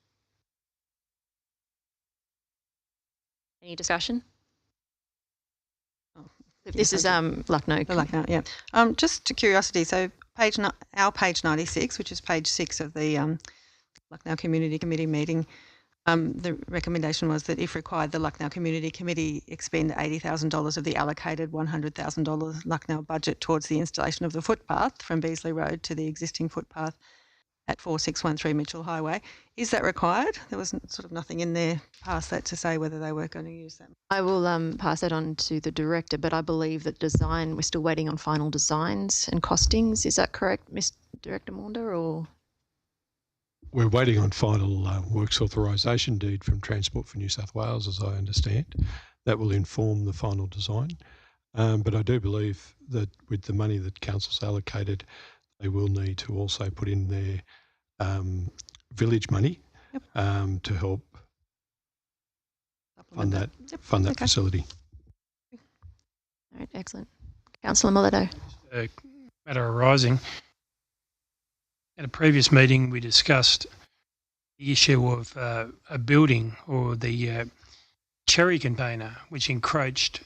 Any discussion? This is Lucknow. The Lucknow, yeah. Just to curiosity, so our page 96, which is page 6 of the Lucknow Community Committee meeting, the recommendation was that if required, the Lucknow Community Committee expend $80,000 of the allocated $100,000 Lucknow budget towards the installation of the footpath from Beasley Road to the existing footpath at 4613 Mitchell Highway. Is that required? There was sort of nothing in there past that to say whether they were going to use that. I will pass that on to the Director, but I believe that design, we're still waiting on final designs and costings. Is that correct, Mr. Director Maunder, or...? We're waiting on final works authorisation deed from Transport for New South Wales, as I understand. That will inform the final design. But I do believe that with the money that Council's allocated, they will need to also put in their village money to help fund that facility. All right, excellent. Councillor Miletto. Matter arising. At a previous meeting, we discussed the issue of a building or the cherry container, which encroached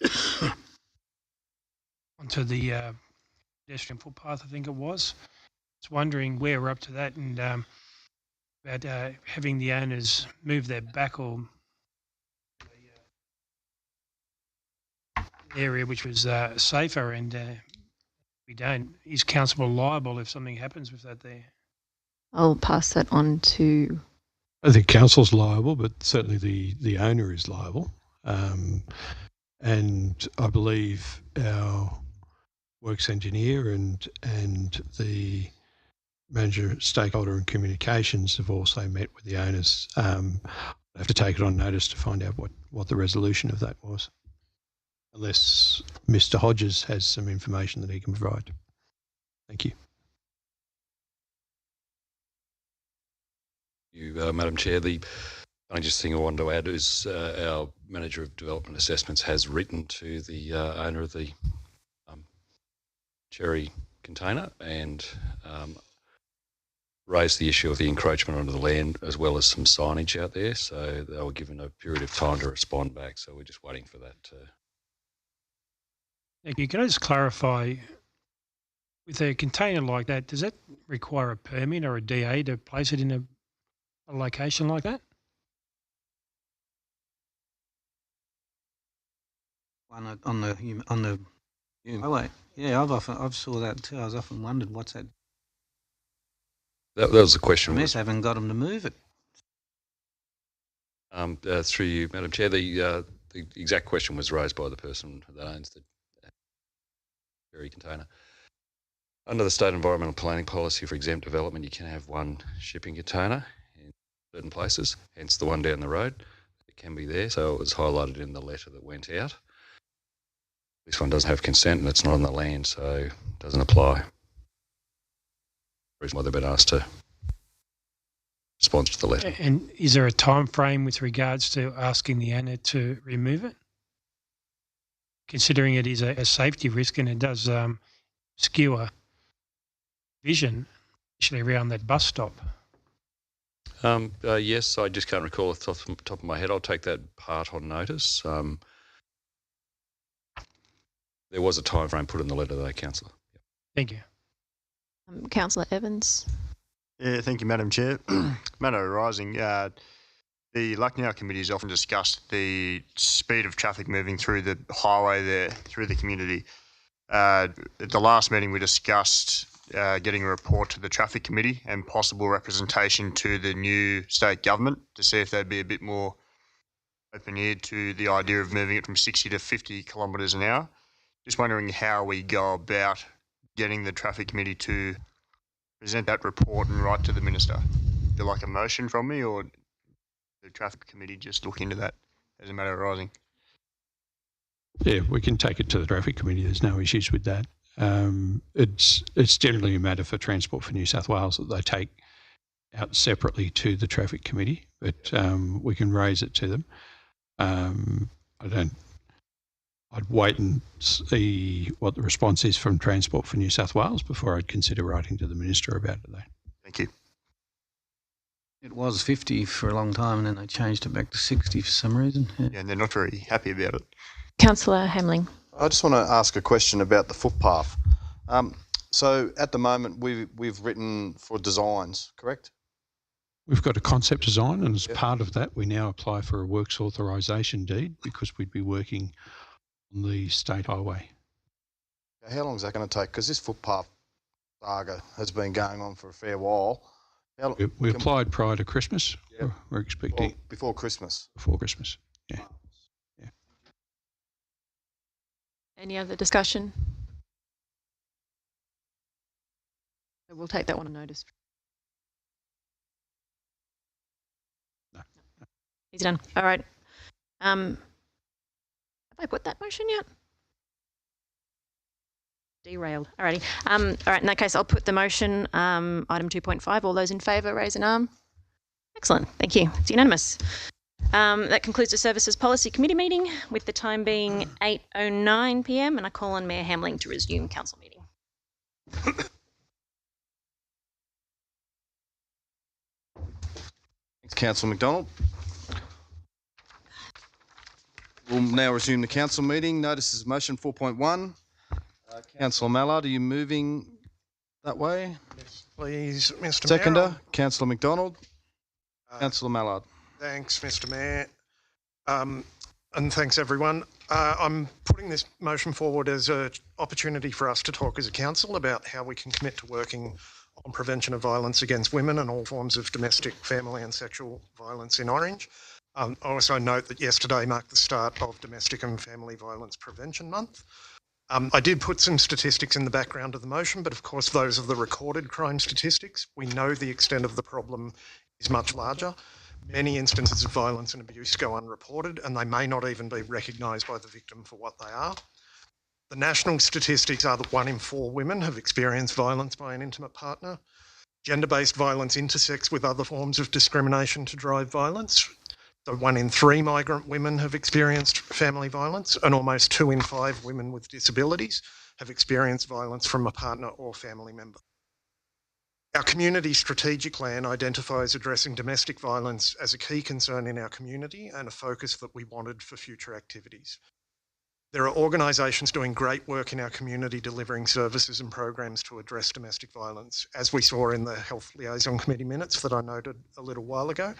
onto the pedestrian footpath, I think it was. I was wondering where we're up to that and about having the owners move their back or area which was safer, and we don't. Is council liable if something happens with that there? I'll pass that on to... I think council's liable, but certainly the owner is liable. And I believe our works engineer and the manager, stakeholder and communications have also met with the owners. I have to take it on notice to find out what the resolution of that was, unless Mr. Hodges has some information that he can provide. Thank you. Madam Chair, the only just thing I wanted to add is our Manager of Development Assessments has written to the owner of the cherry container and raised the issue of the encroachment onto the land, as well as some signage out there. So they were given a period of time to respond back. So we're just waiting for that. Thank you. Can I just clarify with a container like that, does that require a permit or a DA to place it in a location like that? On the highway. Yeah, I've saw that too. I was often wondered what's that. That was the question. Mess haven't got them to move it. Through you, Madam Chair, the exact question was raised by the person that owns the ferry container. Under the state environmental planning policy for exempt development, you can have one shipping container in certain places, hence the one down the road. It can be there, so it was highlighted in the letter that went out. This one doesn't have consent and it's not on the land, so it doesn't apply. Reason why they've been asked to respond to the letter. And is there a time frame with regards to asking the owner to remove it? Considering it is a safety risk and it does skewer vision, especially around that bus stop. Yes, I just can't recall off the top of my head. I'll take that part on notice. There was a time frame put in the letter though, Councillor. Thank you. Councillor Evans. Yeah, thank you, Madam Chair. Matter arising, the Lucknow Committee has often discussed the speed of traffic moving through the highway there, through the community. At the last meeting, we discussed getting a report to the Traffic Committee and possible representation to the new state government to see if they'd be a bit more open-eared to the idea of moving it from 60 to 50 kilometres an hour. Just wondering how we go about getting the Traffic Committee to present that report and write to the Minister. Is there like a motion from me, or the Traffic Committee just look into that as a matter arising? Yeah, we can take it to the Traffic Committee. There's no issues with that. It's generally a matter for Transport for New South Wales that they take out separately to the Traffic Committee, but we can raise it to them. I'd wait and see what the response is from Transport for New South Wales before I'd consider writing to the Minister about it though. Thank you. It was 50 for a long time and then they changed it back to 60 for some reason. Yeah, and they're not very happy about it. Councillor Hamling. I just want to ask a question about the footpath. So at the moment, we've written for designs, correct? We've got a concept design, and as part of that, we now apply for a works authorisation deed because we'd be working on the state highway. How long is that going to take? Because this footpath saga has been going on for a fair while. We applied prior to Christmas. Yeah. We're expecting before Christmas. Before Christmas, yeah. Yeah. Any other discussion? We'll take that one on notice. No. He's done. All right. Have I put that motion yet? Derailed. Alrighty. All right. In that case, I'll put the motion, item 2.5. All those in favour, raise an arm. Excellent. Thank you. It's unanimous. That concludes the Services Policy Committee meeting, with the time being 8:09 p.m. and I call on Mayor Hamling to resume council meeting. Thanks, Councillor McDonald. We'll now resume the council meeting. Notices motion 4.1. Councillor Mallard, are you moving that way? Yes, please, Mr. Seconder, Mayor. Councillor McDonald. Councillor Mallard. Thanks, Mr. Mayor. And thanks, everyone. I'm putting this motion forward as an opportunity for us to talk as a council about how we can commit to working on prevention of violence against women and all forms of domestic, family and sexual violence in Orange. I also note that yesterday marked the start of Domestic and Family Violence Prevention Month. I did put some statistics in the background of the motion, but of course those are the recorded crime statistics. We know the extent of the problem is much larger. Many instances of violence and abuse go unreported, and they may not even be recognised by the victim for what they are. The national statistics are that 1 in 4 women have experienced violence by an intimate partner. Gender-based violence intersects with other forms of discrimination to drive violence. So 1 in 3 migrant women have experienced family violence, and almost 2 in 5 women with disabilities have experienced violence from a partner or family member. Our community strategic plan identifies addressing domestic violence as a key concern in our community and a focus that we wanted for future activities. There are organisations doing great work in our community delivering services and programs to address domestic violence, as we saw in the Health Liaison Committee minutes that I noted a little while ago.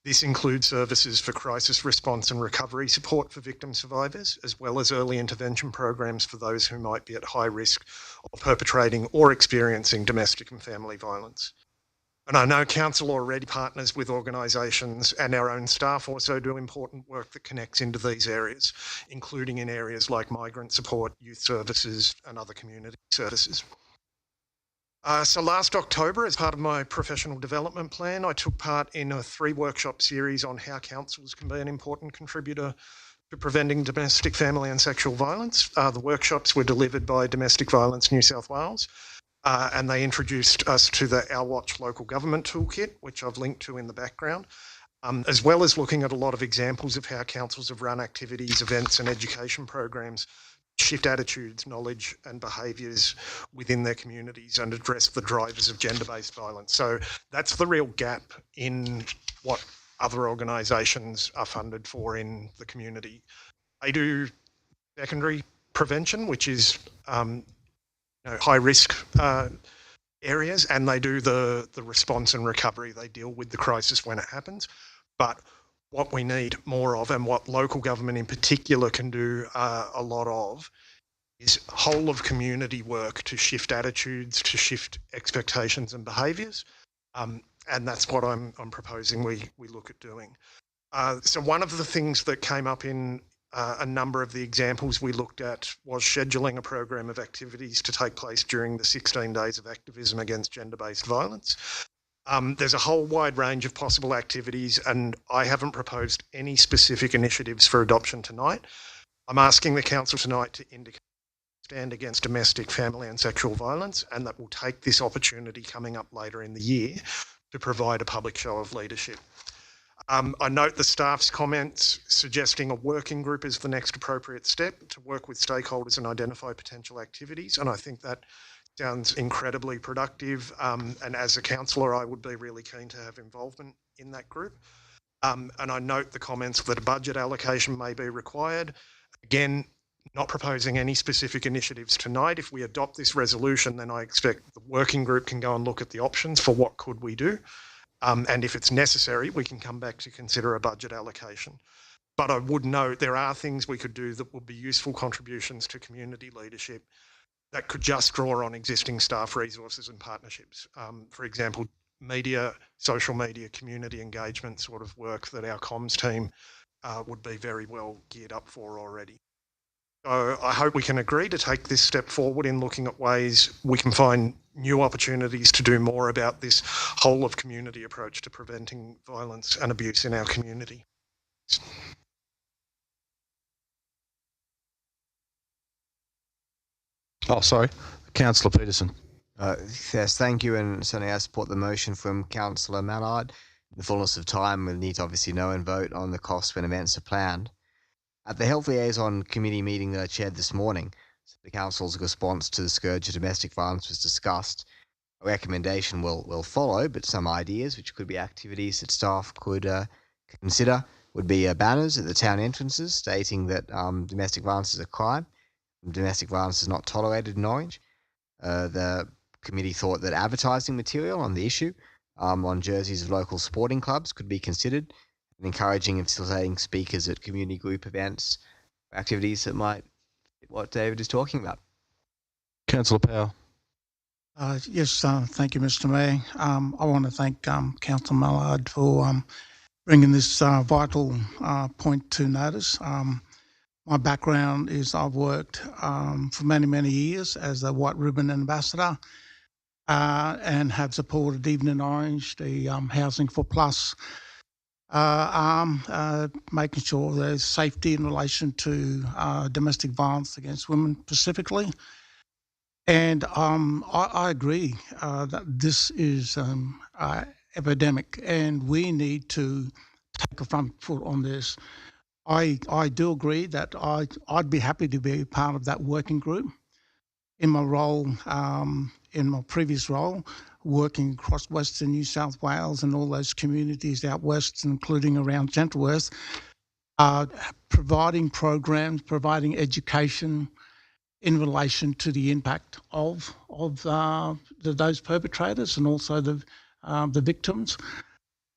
This includes services for crisis response and recovery support for victim survivors, as well as early intervention programs for those who might be at high risk of perpetrating or experiencing domestic and family violence. And I know Council already partners with organisations, and our own staff also do important work that connects into these areas, including in areas like migrant support, youth services and other community services. So last October, as part of my professional development plan, I took part in a 3-workshop series on how councils can be an important contributor to preventing domestic, family and sexual violence. The workshops were delivered by Domestic Violence New South Wales, and they introduced us to the Our Watch Local Government Toolkit, which I've linked to in the background, as well as looking at a lot of examples of how councils have run activities, events and education programs shift attitudes, knowledge and behaviours within their communities and address the drivers of gender-based violence. So that's the real gap in what other organisations are funded for in the community. They do secondary prevention, which is high risk areas, and they do the response and recovery. They deal with the crisis when it happens. But what we need more of, and what local government in particular can do a lot of, is whole of community work to shift attitudes, to shift expectations and behaviours. And that's what I'm proposing we look at doing. So one of the things that came up in a number of the examples we looked at was scheduling a program of activities to take place during the 16 days of activism against gender-based violence. There's a whole wide range of possible activities, and I haven't proposed any specific initiatives for adoption tonight. I'm asking the council tonight to indicate stand against domestic, family and sexual violence, and that will take this opportunity coming up later in the year to provide a public show of leadership. I note the staff's comments suggesting a working group is the next appropriate step to work with stakeholders and identify potential activities, and I think that sounds incredibly productive, and as a councillor I would be really keen to have involvement in that group. And I note the comments that a budget allocation may be required. Again, not proposing any specific initiatives tonight. If we adopt this resolution, then I expect the working group can go and look at the options for what could we do. And if it's necessary, we can come back to consider a budget allocation. But I would note there are things we could do that would be useful contributions to community leadership that could just draw on existing staff resources and partnerships. For example, media, social media, community engagement sort of work that our comms team would be very well geared up for already. So I hope we can agree to take this step forward in looking at ways we can find new opportunities to do more about this whole of community approach to preventing violence and abuse in our community. Oh, sorry. Councillor Peterson. Yes, thank you, and certainly I support the motion from Councillor Mallard. In the fullness of time, we'll need to obviously know and vote on the costs when events are planned. At the Health Liaison Committee meeting that I chaired this morning, the Council's response to the scourge of domestic violence was discussed. A recommendation will follow, but some ideas, which could be activities that staff could consider, would be banners at the town entrances stating that domestic violence is a crime. Domestic violence is not tolerated in Orange. The committee thought that advertising material on the issue on jerseys of local sporting clubs could be considered, and encouraging and facilitating speakers at community group events, activities that might fit what David is talking about. Councillor Powell. Yes, thank you, Mr. Mayor. I want to thank Councillor Mallard for bringing this vital point to notice. My background is I've worked for many, many years as a White Ribbon Ambassador and have supported, even in Orange, the Housing for Plus arm, making sure there's safety in relation to domestic violence against women specifically. And I agree that this is epidemic, and we need to take a front foot on this. I do agree that I'd be happy to be part of that working group. In my role, in my previous role, working across Western New South Wales and all those communities out west, including around Gentleworth, providing programs, providing education in relation to the impact of those perpetrators and also the victims.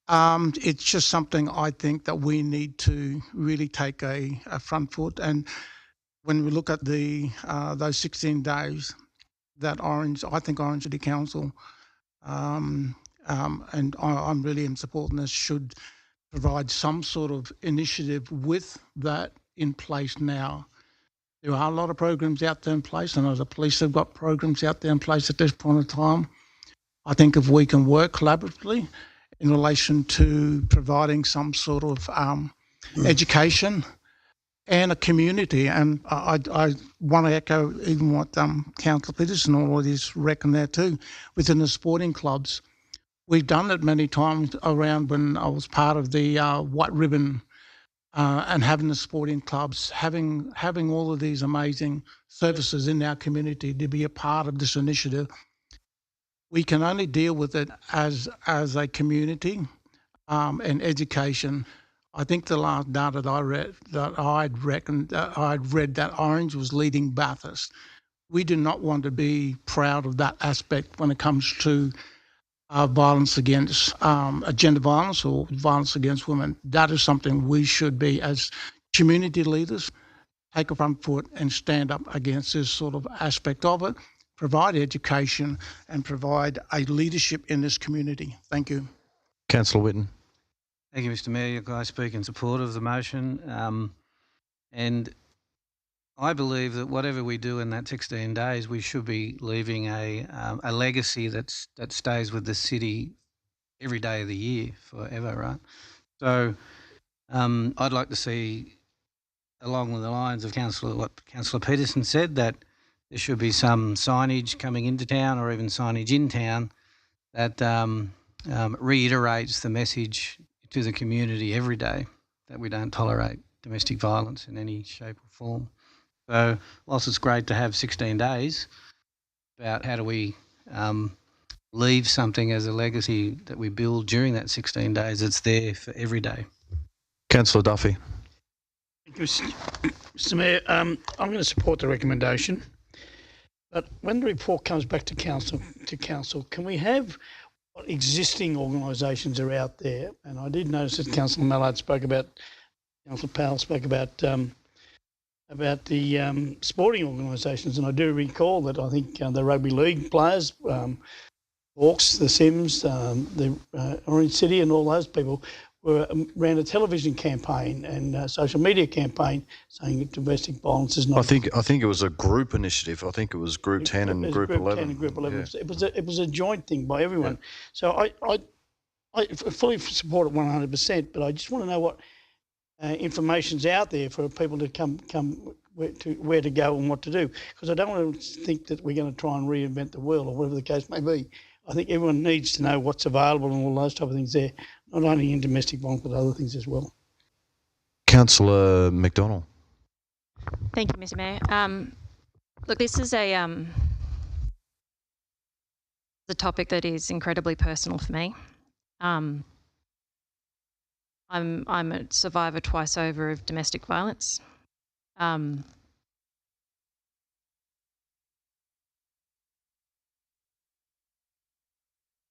It's just something I think that we need to really take a front foot. And when we look at those 16 days that I think Orange City Council, and I'm really in support of this, should provide some sort of initiative with that in place now. There are a lot of programs out there in place. I know the police have got programs out there in place at this point in time. I think if we can work collaboratively in relation to providing some sort of education and a community, and I want to echo even what Councillor Peterson already reckoned there too, within the sporting clubs. We've done it many times around when I was part of the White Ribbon and having the sporting clubs, having all of these amazing services in our community to be a part of this initiative. We can only deal with it as a community and education. I think the last data that I'd read that Orange was leading Bathurst. We do not want to be proud of that aspect when it comes to violence against gender violence or violence against women. That is something we should be, as community leaders, take a front foot and stand up against this sort of aspect of it, provide education and provide a leadership in this community. Thank you. Councillor Whitten. Thank you, Mr Mayor. I speak in support of the motion. And I believe that whatever we do in that 16 days, we should be leaving a legacy that stays with the city every day of the year forever, right? So I'd like to see, along the lines of what Councillor Peterson said, that there should be some signage coming into town or even signage in town that reiterates the message to the community every day that we don't tolerate domestic violence in any shape or form. So whilst it's great to have 16 days, about how do we leave something as a legacy that we build during that 16 days that's there for every day. Councillor Duffy. Thank you, Mr Mayor. I'm going to support the recommendation, but when the report comes back to council, can we have what existing organisations are out there? And I did notice that Councillor Mallard spoke about, Councillor Powell spoke about the sporting organisations, and I do recall that I think the rugby league players, Hawks, the Sims, the Orange City, and all those people ran a television campaign and a social media campaign saying that domestic violence is not. I think it was a group initiative. I think it was Group 10 and Group 11. 10 and Group 11. Yeah. It was a joint thing by everyone. Yeah. So I fully support it 100%, but I just want to know what information's out there for people to come where to go and what to do, because I don't want to think that we're going to try and reinvent the wheel or whatever the case may be. I think everyone needs to know what's available and all those type of things there, not only in domestic violence but other things as well. Councillor McDonald. Thank you, Mr Mayor. Look, this is a topic that is incredibly personal for me. I'm a survivor twice over of domestic violence.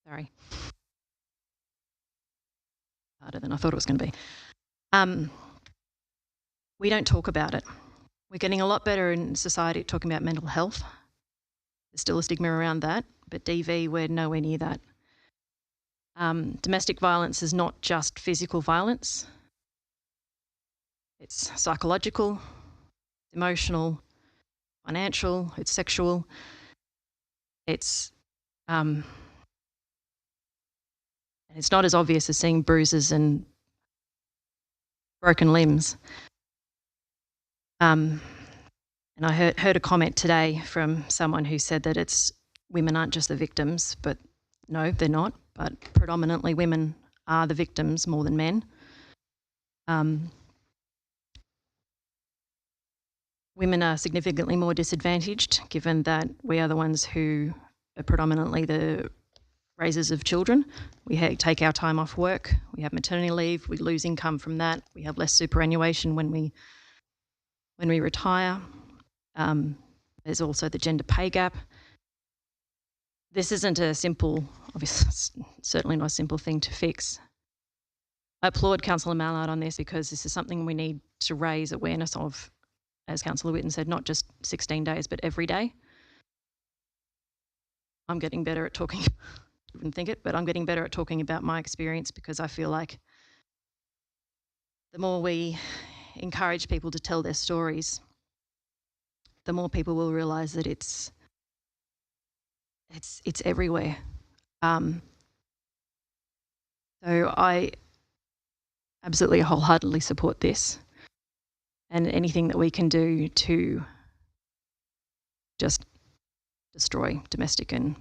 Sorry. Harder than I thought it was going to be. We don't talk about it. We're getting a lot better in society at talking about mental health. There's still a stigma around that, but DV, we're nowhere near that. Domestic violence is not just physical violence. It's psychological, emotional, financial, it's sexual. It's not as obvious as seeing bruises and broken limbs. And I heard a comment today from someone who said that women aren't just the victims, but no, they're not. But predominantly women are the victims more than men. Women are significantly more disadvantaged, given that we are the ones who are predominantly the raisers of children. We take our time off work. We have maternity leave. We lose income from that. We have less superannuation when we retire. There's also the gender pay gap. This isn't a simple, obviously, certainly not a simple thing to fix. I applaud Councillor Mallard on this because this is something we need to raise awareness of, as Councillor Whitten said, not just 16 days, but every day. I'm getting better at talking, I wouldn't think it, but I'm getting better at talking about my experience because I feel like the more we encourage people to tell their stories, the more people will realise that it's everywhere. So I absolutely wholeheartedly support this, and anything that we can do to just destroy domestic and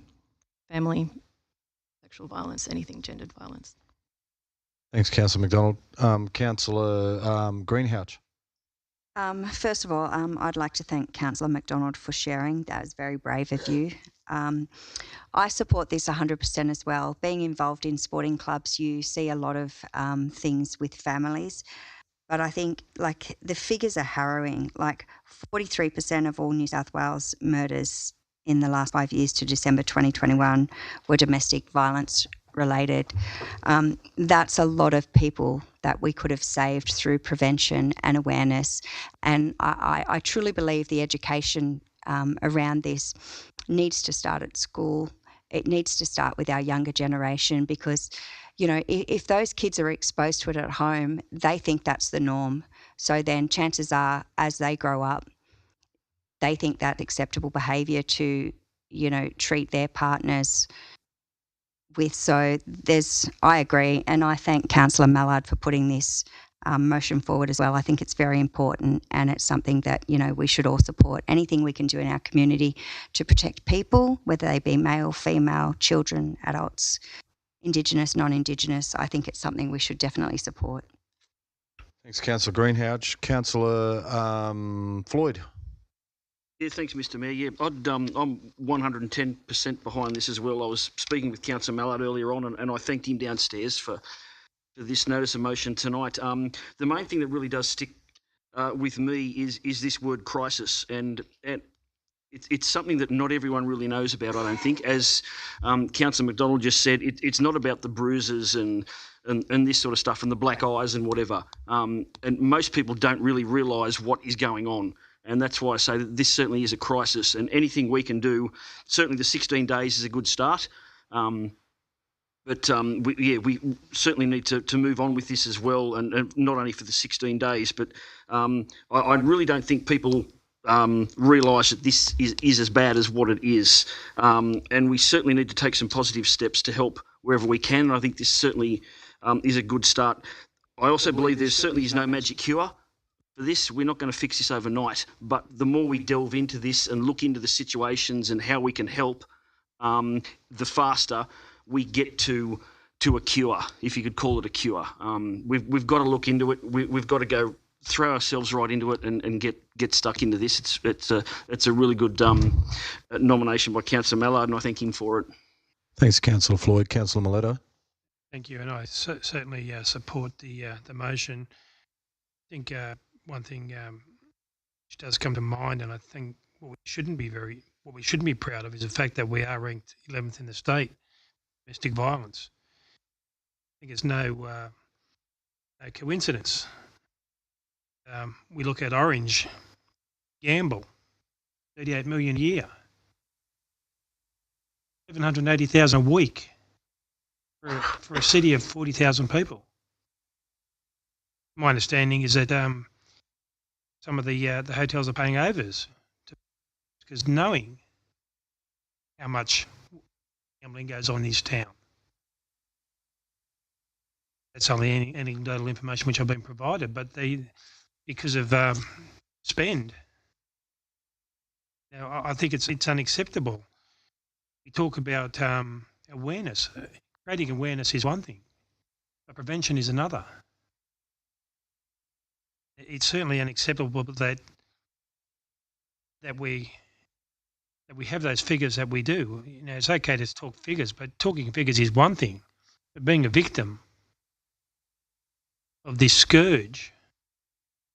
family sexual violence, anything gendered violence. Thanks, Councillor McDonald. Councillor Greenhalgh. First of all, I'd like to thank Councillor McDonald for sharing. That was very brave of you. I support this 100% as well. Being involved in sporting clubs, you see a lot of things with families. But I think, like, the figures are harrowing. Like, 43% of all New South Wales murders in the last 5 years to December 2021 were domestic violence related. That's a lot of people that we could have saved through prevention and awareness. And I truly believe the education around this needs to start at school. It needs to start with our younger generation because, you know, if those kids are exposed to it at home, they think that's the norm. So then chances are, as they grow up, they think that's acceptable behaviour to, you know, treat their partners with. So I agree, and I thank Councillor Mallard for putting this motion forward as well. I think it's very important, and it's something that, you know, we should all support. Anything we can do in our community to protect people, whether they be male, female, children, adults, Indigenous, non-Indigenous, I think it's something we should definitely support. Thanks, Councillor Greenhalgh. Councillor Floyd. Yeah, thanks, Mr. Mayor. Yeah, I'm 110% behind this as well. I was speaking with Councillor Mallard earlier on, and I thanked him downstairs for this notice of motion tonight. The main thing that really does stick with me is this word crisis, and it's something that not everyone really knows about, I don't think. As Councillor McDonald just said, it's not about the bruises and this sort of stuff and the black eyes and whatever. And most people don't really realise what is going on. And that's why I say that this certainly is a crisis, and anything we can do, certainly the 16 days is a good start. But we certainly need to move on with this as well, and not only for the 16 days, but I really don't think people realise that this is as bad as what it is. And we certainly need to take some positive steps to help wherever we can. And I think this certainly is a good start. I also believe there certainly is no magic cure for this. We're not going to fix this overnight, but the more we delve into this and look into the situations and how we can help, the faster we get to a cure, if you could call it a cure. We've got to look into it. We've got to go throw ourselves right into it and get stuck into this. It's a really good nomination by Councillor Mallard, and I thank him for it. Thanks, Councillor Floyd. Councillor Miletto. Thank you, and I certainly support the motion. I think one thing which does come to mind, and I think what we shouldn't be proud of, is the fact that we are ranked 11th in the state, domestic violence. I think it's no coincidence. We look at Orange, Gamble, 38 million a year, 780,000 a week for a city of 40,000 people. My understanding is that some of the hotels are paying overs because knowing how much gambling goes on in this town. That's only anecdotal information which I've been provided, but because of spend. Now, I think it's unacceptable. We talk about awareness. Creating awareness is one thing, but prevention is another. It's certainly unacceptable that we that we have those figures that we do. You know, it's okay to talk figures, but talking figures is one thing. But being a victim of this scourge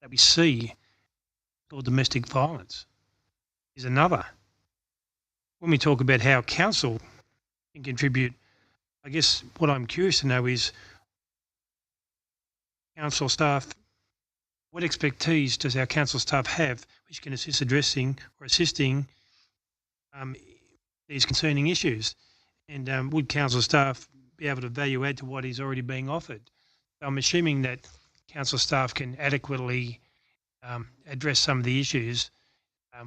that we see called domestic violence is another. When we talk about how council can contribute, I guess what I'm curious to know is council staff, what expertise does our council staff have which can assist addressing or assisting these concerning issues? And would council staff be able to value add to what is already being offered? So I'm assuming that council staff can adequately address some of the issues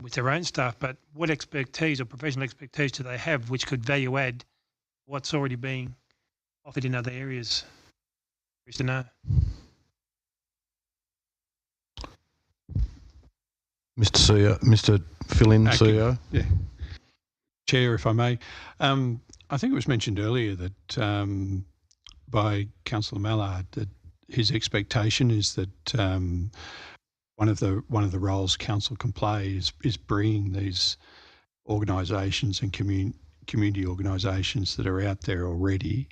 with their own staff, but what expertise or professional expertise do they have which could value add what's already being offered in other areas? Curious to know. Mr. CEO, Mr. Fill-in CEO. Yeah. Chair, if I may. I think it was mentioned earlier that by Councillor Mallard that his expectation is that one of the roles council can play is bringing these organisations and community organisations that are out there already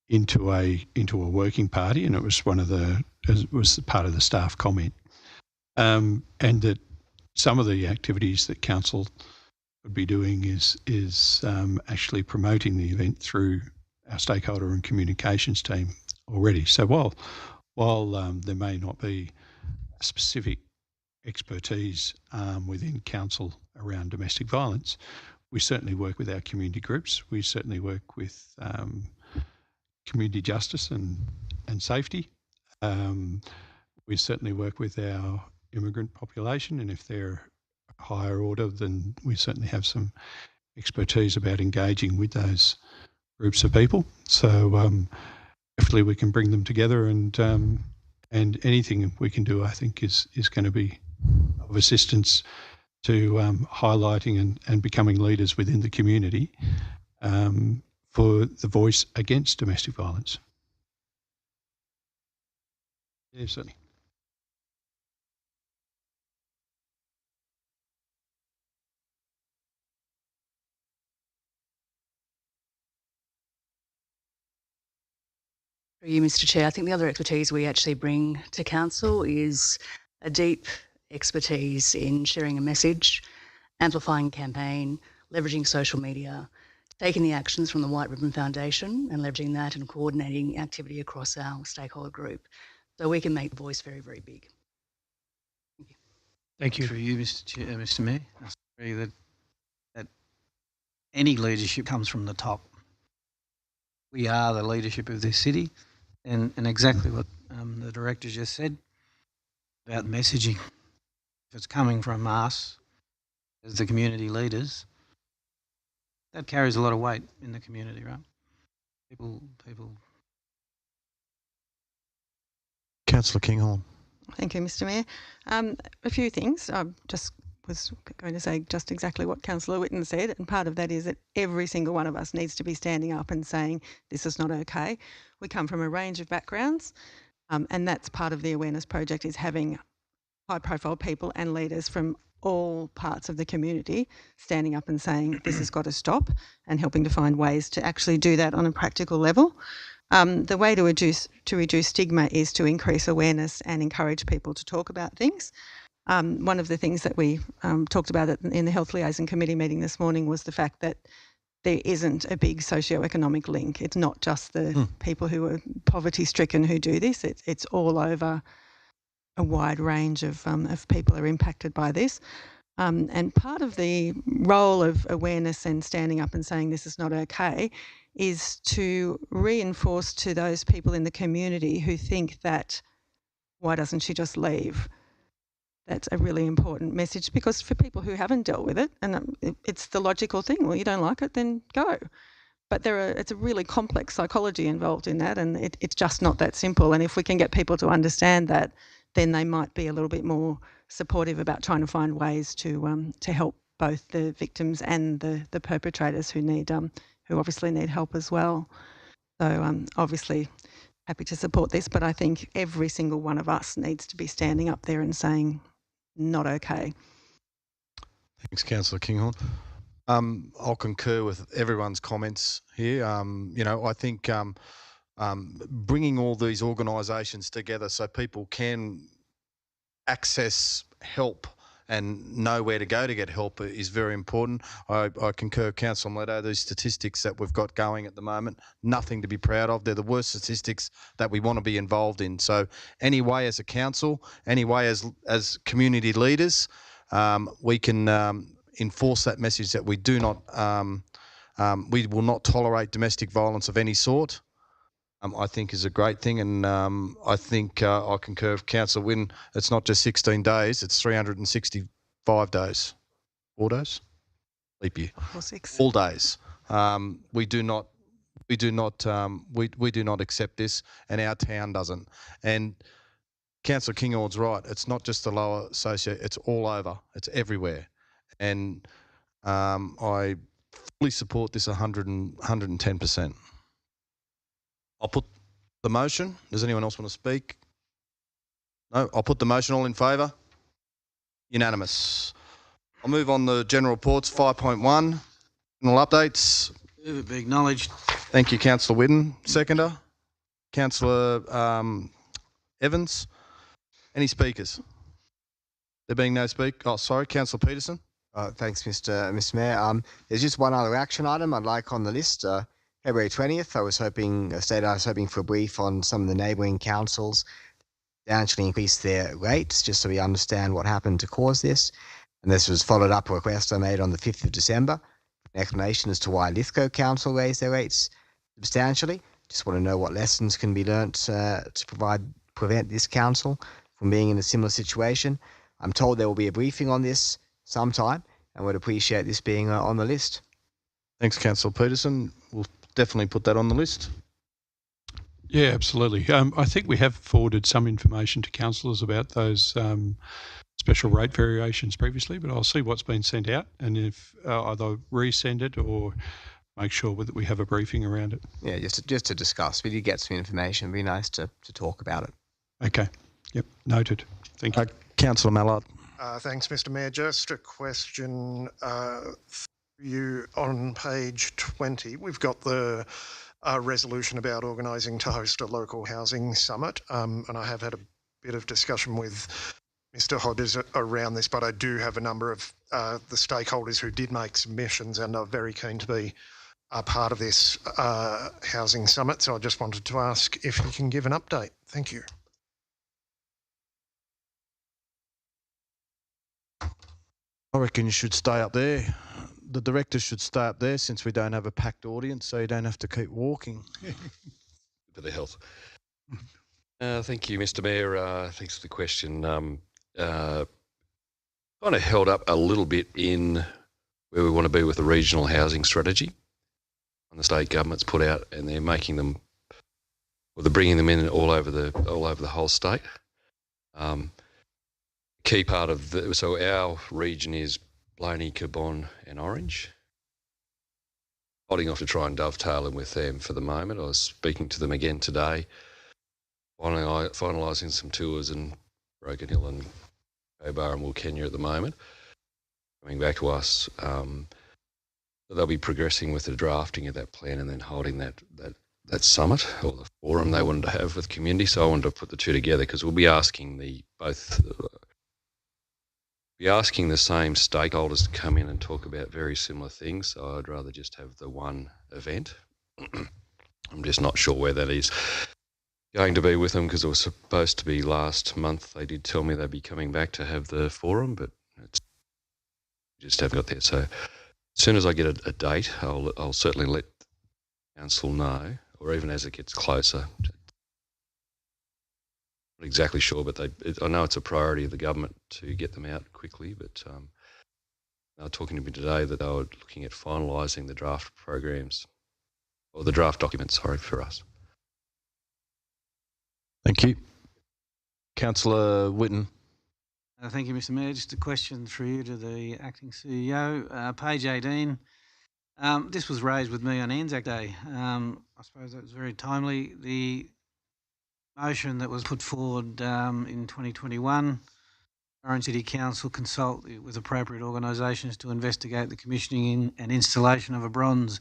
into a working party, and it was part of the staff comment, and that some of the activities that council would be doing is actually promoting the event through our stakeholder and communications team already. So while there may not be a specific expertise within council around domestic violence, we certainly work with our community groups. We certainly work with community justice and safety. We certainly work with our immigrant population, and if they're a higher order, then we certainly have some expertise about engaging with those groups of people. So hopefully we can bring them together, and anything we can do, I think, is going to be of assistance to highlighting and becoming leaders within the community for the voice against domestic violence. Yeah, certainly. Through you, Mr. Chair, I think the other expertise we actually bring to council is a deep expertise in sharing a message, amplifying a campaign, leveraging social media, taking the actions from the White Ribbon Foundation and leveraging that and coordinating activity across our stakeholder group so we can make the voice very, very big. Thank you. Thank you. Through you, Mr. Chair, Mr. Mayor, I agree that any leadership comes from the top. We are the leadership of this city, and exactly what the director just said about messaging. If it's coming from us as the community leaders, that carries a lot of weight in the community, right? People. Councillor Kinghorn. Thank you, Mr. Mayor. A few things. I just was going to say just exactly what Councillor Whitten said, and part of that is that every single one of us needs to be standing up and saying this is not okay. We come from a range of backgrounds, and that's part of the awareness project, is having high-profile people and leaders from all parts of the community standing up and saying this has got to stop, and helping to find ways to actually do that on a practical level. The way to reduce stigma is to increase awareness and encourage people to talk about things. One of the things that we talked about in the Health Liaison Committee meeting this morning was the fact that there isn't a big socioeconomic link. It's not just the people who are poverty-stricken who do this. It's all over. A wide range of people are impacted by this. And part of the role of awareness and standing up and saying this is not okay is to reinforce to those people in the community who think that, why doesn't she just leave? That's a really important message, because for people who haven't dealt with it, and it's the logical thing, well, you don't like it, then go. But it's a really complex psychology involved in that, and it's just not that simple. And if we can get people to understand that, then they might be a little bit more supportive about trying to find ways to help both the victims and the perpetrators who obviously need help as well. So obviously happy to support this, but I think every single one of us needs to be standing up there and saying, not okay. Thanks, Councillor Kinghorn. I'll concur with everyone's comments here. I think bringing all these organisations together so people can access help and know where to go to get help is very important. I concur, Councillor Mileto, these statistics that we've got going at the moment, nothing to be proud of. They're the worst statistics that we want to be involved in. So anyway, as a council, anyway, as community leaders, we can enforce that message that we do not, we will not tolerate domestic violence of any sort. I think is a great thing, and I think I concur with Councillor Wynne. It's not just 16 days; it's 365 days, 4 days, leap year, 6. all days. We do not accept this, and our town doesn't. And Councillor Kinghorn's right. It's not just the lower socio; it's all over. It's everywhere, and I fully support this 110%. I'll put the motion. Does anyone else want to speak? No, I'll put the motion. All in favour? Unanimous. I'll move on the general reports, 5.1. General updates. Move it be acknowledged. Thank you, Councillor Whitten. Seconder. Councillor Evans. Any speakers? There being no Councillor Peterson. Thanks, Mr. Mayor. There's just one other action item I'd like on the list. February 20th, I was hoping for a brief on some of the neighbouring councils that actually increased their rates, just so we understand what happened to cause this. And this was followed up a request I made on the 5th of December, an explanation as to why Lithgow Council raised their rates substantially. Just want to know what lessons can be learnt to prevent this council from being in a similar situation. I'm told there will be a briefing on this sometime, and would appreciate this being on the list. Thanks, Councillor Peterson. We'll definitely put that on the list. Yeah, absolutely. I think we have forwarded some information to councillors about those special rate variations previously, but I'll see what's been sent out, and if either resend it or make sure that we have a briefing around it. Yeah, just to discuss. We did get some information. It'd be nice to talk about it. Okay. Yep. Noted. Thank you. Councillor Mallard. Thanks, Mr. Mayor. Just a question you on page 20. We've got the resolution about organising to host a local housing summit, and I have had a bit of discussion with Mr. Hodges around this, but I do have a number of the stakeholders who did make submissions and are very keen to be a part of this housing summit. So I just wanted to ask if you can give an update. Thank you. I reckon you should stay up there. The directors should stay up there since we don't have a packed audience, so you don't have to keep walking. For the health. Thank you, Mr. Mayor. Thanks for the question. Kind of held up a little bit in where we want to be with the regional housing strategy on the state government's put out, and they're making them, or they're bringing them in all over the whole state. Key part of so our region is Blaney, Cabonne and Orange. Holding off to try and dovetail in with them for the moment. I was speaking to them again today, finalising some tours in Broken Hill and Cobar and Wilkenya at the moment. Coming back to us, they'll be progressing with the drafting of that plan and then holding that summit or the forum they wanted to have with community. So I wanted to put the two together because we'll be asking the same stakeholders to come in and talk about very similar things. So I'd rather just have the one event. I'm just not sure where that is going to be with them because it was supposed to be last month. They did tell me they'd be coming back to have the forum, but just haven't got there. So as soon as I get a date, I'll certainly let council know, or even as it gets closer. Not exactly sure, but I know it's a priority of the government to get them out quickly. But they were talking to me today that they were looking at finalising the draft programs, or the draft documents, for us. Thank you. Councillor Whitten. Thank you, Mr. Mayor. Just a question through you to the acting CEO. Page 18. This was raised with me on Anzac Day. I suppose that was very timely. The motion that was put forward in 2021 Orange City Council consult with appropriate organisations to investigate the commissioning and installation of a bronze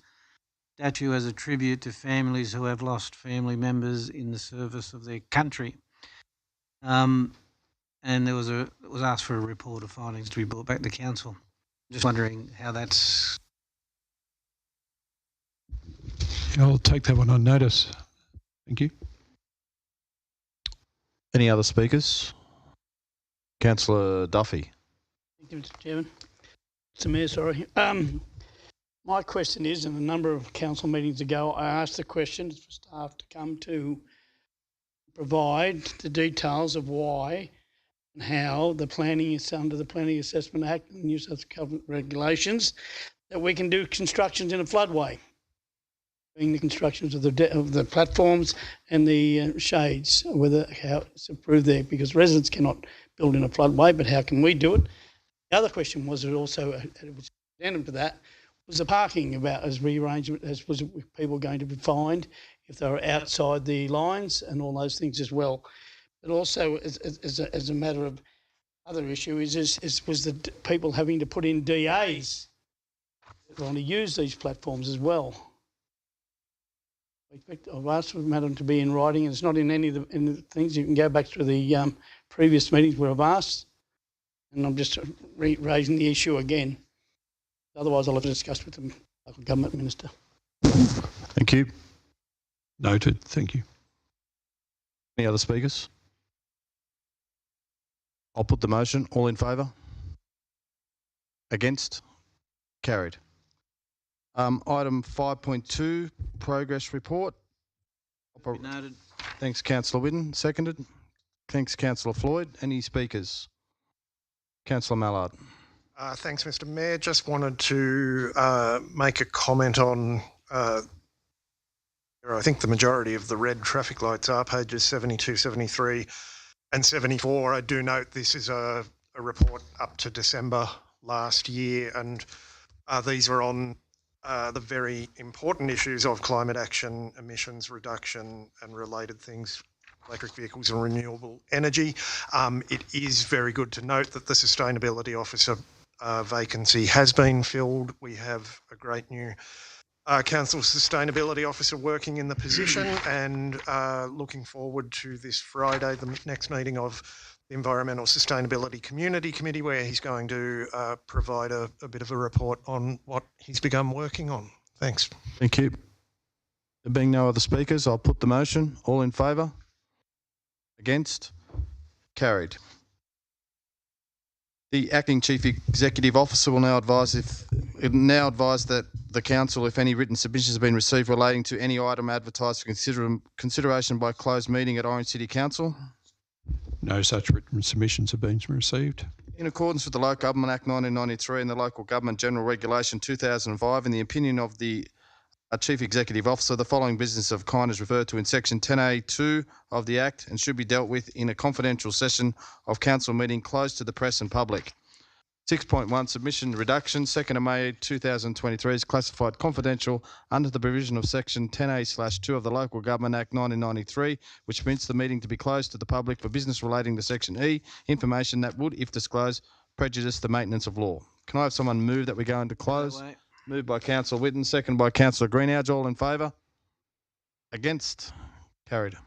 statue as a tribute to families who have lost family members in the service of their country. And it was asked for a report of findings to be brought back to council. Just wondering how that's. I'll take that one on notice. Thank you. Any other speakers? Councillor Duffy. Thank you, Mr. Chairman. Mr. Mayor, sorry. My question is, in a number of council meetings ago, I asked the question for staff to come to provide the details of why and how the planning is under the Planning Assessment Act and New South Wales Government regulations that we can do constructions in a floodway, being the constructions of the platforms and the shades, whether how it's approved there, because residents cannot build in a floodway, but how can we do it? The other question was also, it was addendum to that, was the parking about as rearrangement, as was people going to be fined if they were outside the lines and all those things as well. But also as a matter of other issue was the people having to put in DAs that want to use these platforms as well. I've asked for the matter to be in writing, and it's not in any of the things. You can go back to the previous meetings where I've asked, and I'm just raising the issue again. Otherwise, I'll have to discuss with the local government minister. Thank you. Noted. Thank you. Any other speakers? I'll put the motion. All in favour? Against? Carried. Item 5.2, progress report. Noted. Thanks, Councillor Whitten. Seconded. Thanks, Councillor Floyd. Any speakers? Councillor Mallard. Thanks, Mr. Mayor. Just wanted to make a comment on, I think the majority of the red traffic lights are pages 72, 73 and 74. I do note this is a report up to December last year, and these are on the very important issues of climate action, emissions reduction and related things, electric vehicles and renewable energy. It is very good to note that the Sustainability Officer vacancy has been filled. We have a great new Council Sustainability Officer working in the position, and looking forward to this Friday, the next meeting of the Environmental Sustainability Community Committee, where he's going to provide a bit of a report on what he's begun working on. Thanks. Thank you. There being no other speakers, I'll put the motion. All in favour? Against? Carried. The Acting Chief Executive Officer will now advise that the Council, if any written submissions have been received relating to any item advertised for consideration by closed meeting at Orange City Council. No such written submissions have been received. In accordance with the Local Government Act 1993 and the Local Government General Regulation 2005, in the opinion of the Chief Executive Officer, the following business of kind is referred to in Section 10A(2) of the Act and should be dealt with in a confidential session of Council meeting closed to the press and public. 6.1 Submission reduction, 2nd of May 2023 is classified confidential under the provision of Section 10A/2 of the Local Government Act 1993, which permits the meeting to be closed to the public for business relating to Section E, information that would, if disclosed, prejudice the maintenance of law. Can I have someone move that we go into close? Moved by Councillor Whitten, second by Councillor Greenhalgh. All in favour? Against? Carried.